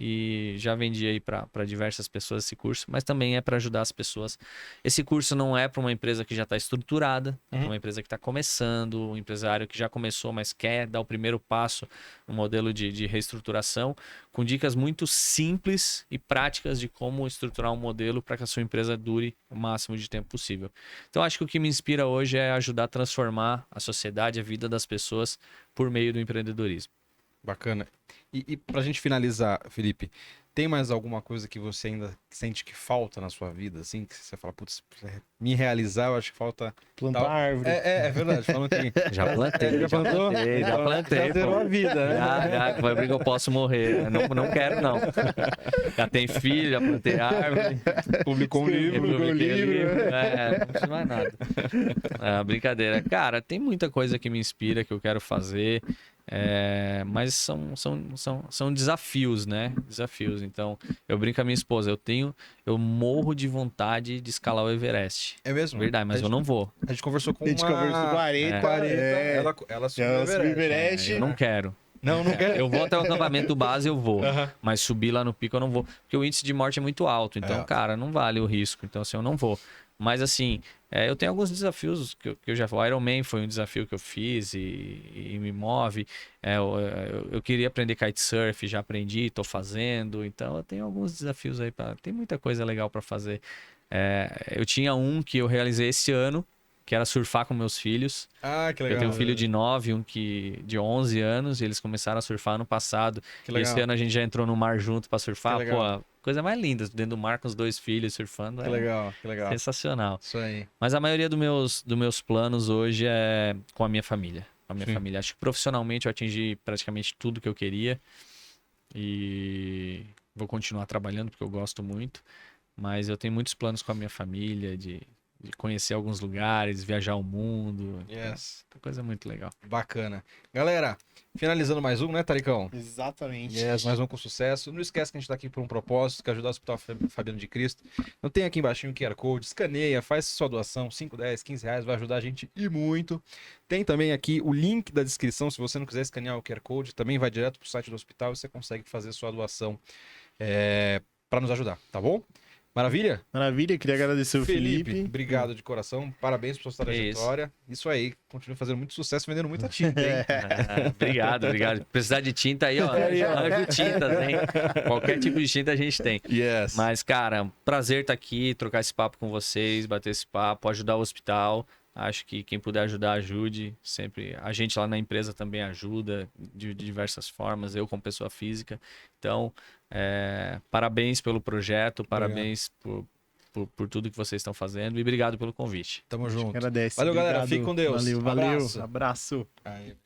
E já vendi aí para diversas pessoas esse curso, mas também é para ajudar as pessoas. Esse curso não é para uma empresa que já está estruturada, é para uma empresa que está começando, um empresário que já começou, mas quer dar o primeiro passo no modelo de reestruturação, com dicas muito simples e práticas de como estruturar um modelo para que a sua empresa dure o máximo de tempo possível. Então, acho que o que me inspira hoje é ajudar a transformar a sociedade, a vida das pessoas por meio do empreendedorismo. Bacana. E pra gente finalizar, Felipe, tem mais alguma coisa que você ainda sente que falta na sua vida, assim? Que você fala, putz, pra me realizar, eu acho que falta... Plantar tal. árvore. É verdade, falando que... Já plantei, Já plantou? já plantei. Já zerou pô. a vida, né? Já, vai ver que eu posso morrer. Não quero, não. Já tem filho, já plantei árvore. Publicou um livro. Publiquei livro, não precisa mais nada. Brincadeira. Cara, tem muita coisa que me inspira, que eu quero fazer. Mas são desafios, né? Desafios. Então, eu brinco com a minha esposa. Eu morro de vontade de escalar o Everest. É mesmo? Verdade, mas eu não vou. A gente conversou com A gente conversou com a Areta. Ela subiu o subiu o Everest. Everest. Eu não quero. Não quer? Eu vou até o acampamento base, eu vou. Aham. Mas subir lá no pico eu não vou. Porque o índice de morte é muito alto. Então, cara, não vale o risco. Então, assim, eu não vou. Mas, assim, eu tenho alguns desafios que eu já... O Ironman foi um desafio que eu fiz e me move. Eu queria aprender kitesurf, já aprendi, tô fazendo. Então, eu tenho alguns desafios aí. Tem muita coisa legal para fazer. Eu tinha um que eu realizei esse ano, que era surfar com meus filhos. Ah, que legal. Eu tenho um filho de 9, um de 11 anos, e eles começaram a surfar ano passado. Que E legal. esse ano a gente já entrou no mar junto para surfar. Que legal. Pô, coisa mais linda, dentro do mar com os 2 filhos surfando. Que legal, que legal. Sensacional. Isso aí. Mas a maioria dos meus planos hoje é com a minha família. Com a minha Sim. família. Acho que profissionalmente eu atingi praticamente tudo que eu queria. E vou continuar trabalhando porque eu gosto muito. Mas eu tenho muitos planos com a minha família, de conhecer alguns lugares, viajar o mundo. Yes. Coisa muito legal. Bacana. Galera, finalizando mais um, né, Taricão? Exatamente. Yes, mais um com sucesso. Não esquece que a gente tá aqui por um propósito, que é ajudar o Hospital Fabiano de Cristo. Então tem aqui embaixo um QR Code, escaneia, faz sua doação, 5, 10, 15 reais, vai ajudar a gente e muito. Tem também aqui o link da descrição, se você não quiser escanear o QR Code, também vai direto pro site do hospital e você consegue fazer sua doação para nos ajudar, tá bom? Maravilha? Maravilha, queria agradecer o Felipe. Obrigado de coração, parabéns por sua trajetória. Isso aí, continue fazendo muito sucesso, vendendo muita tinta, hein? Obrigado. Precisar de tinta aí, ó. Anjo Tintas, hein? Qualquer tipo de tinta a gente tem. Yes. Mas, cara, prazer estar aqui, trocar esse papo com vocês, bater esse papo, ajudar o hospital. Acho que quem puder ajudar, ajude. Sempre. A gente lá na empresa também ajuda de diversas formas, eu como pessoa física. Então, parabéns pelo projeto, parabéns por tudo que vocês estão fazendo e obrigado pelo convite. Tamo junto. Agradece. Valeu, galera. Obrigado. Fique com Deus. Valeu. Abraço. Abraço. Aí.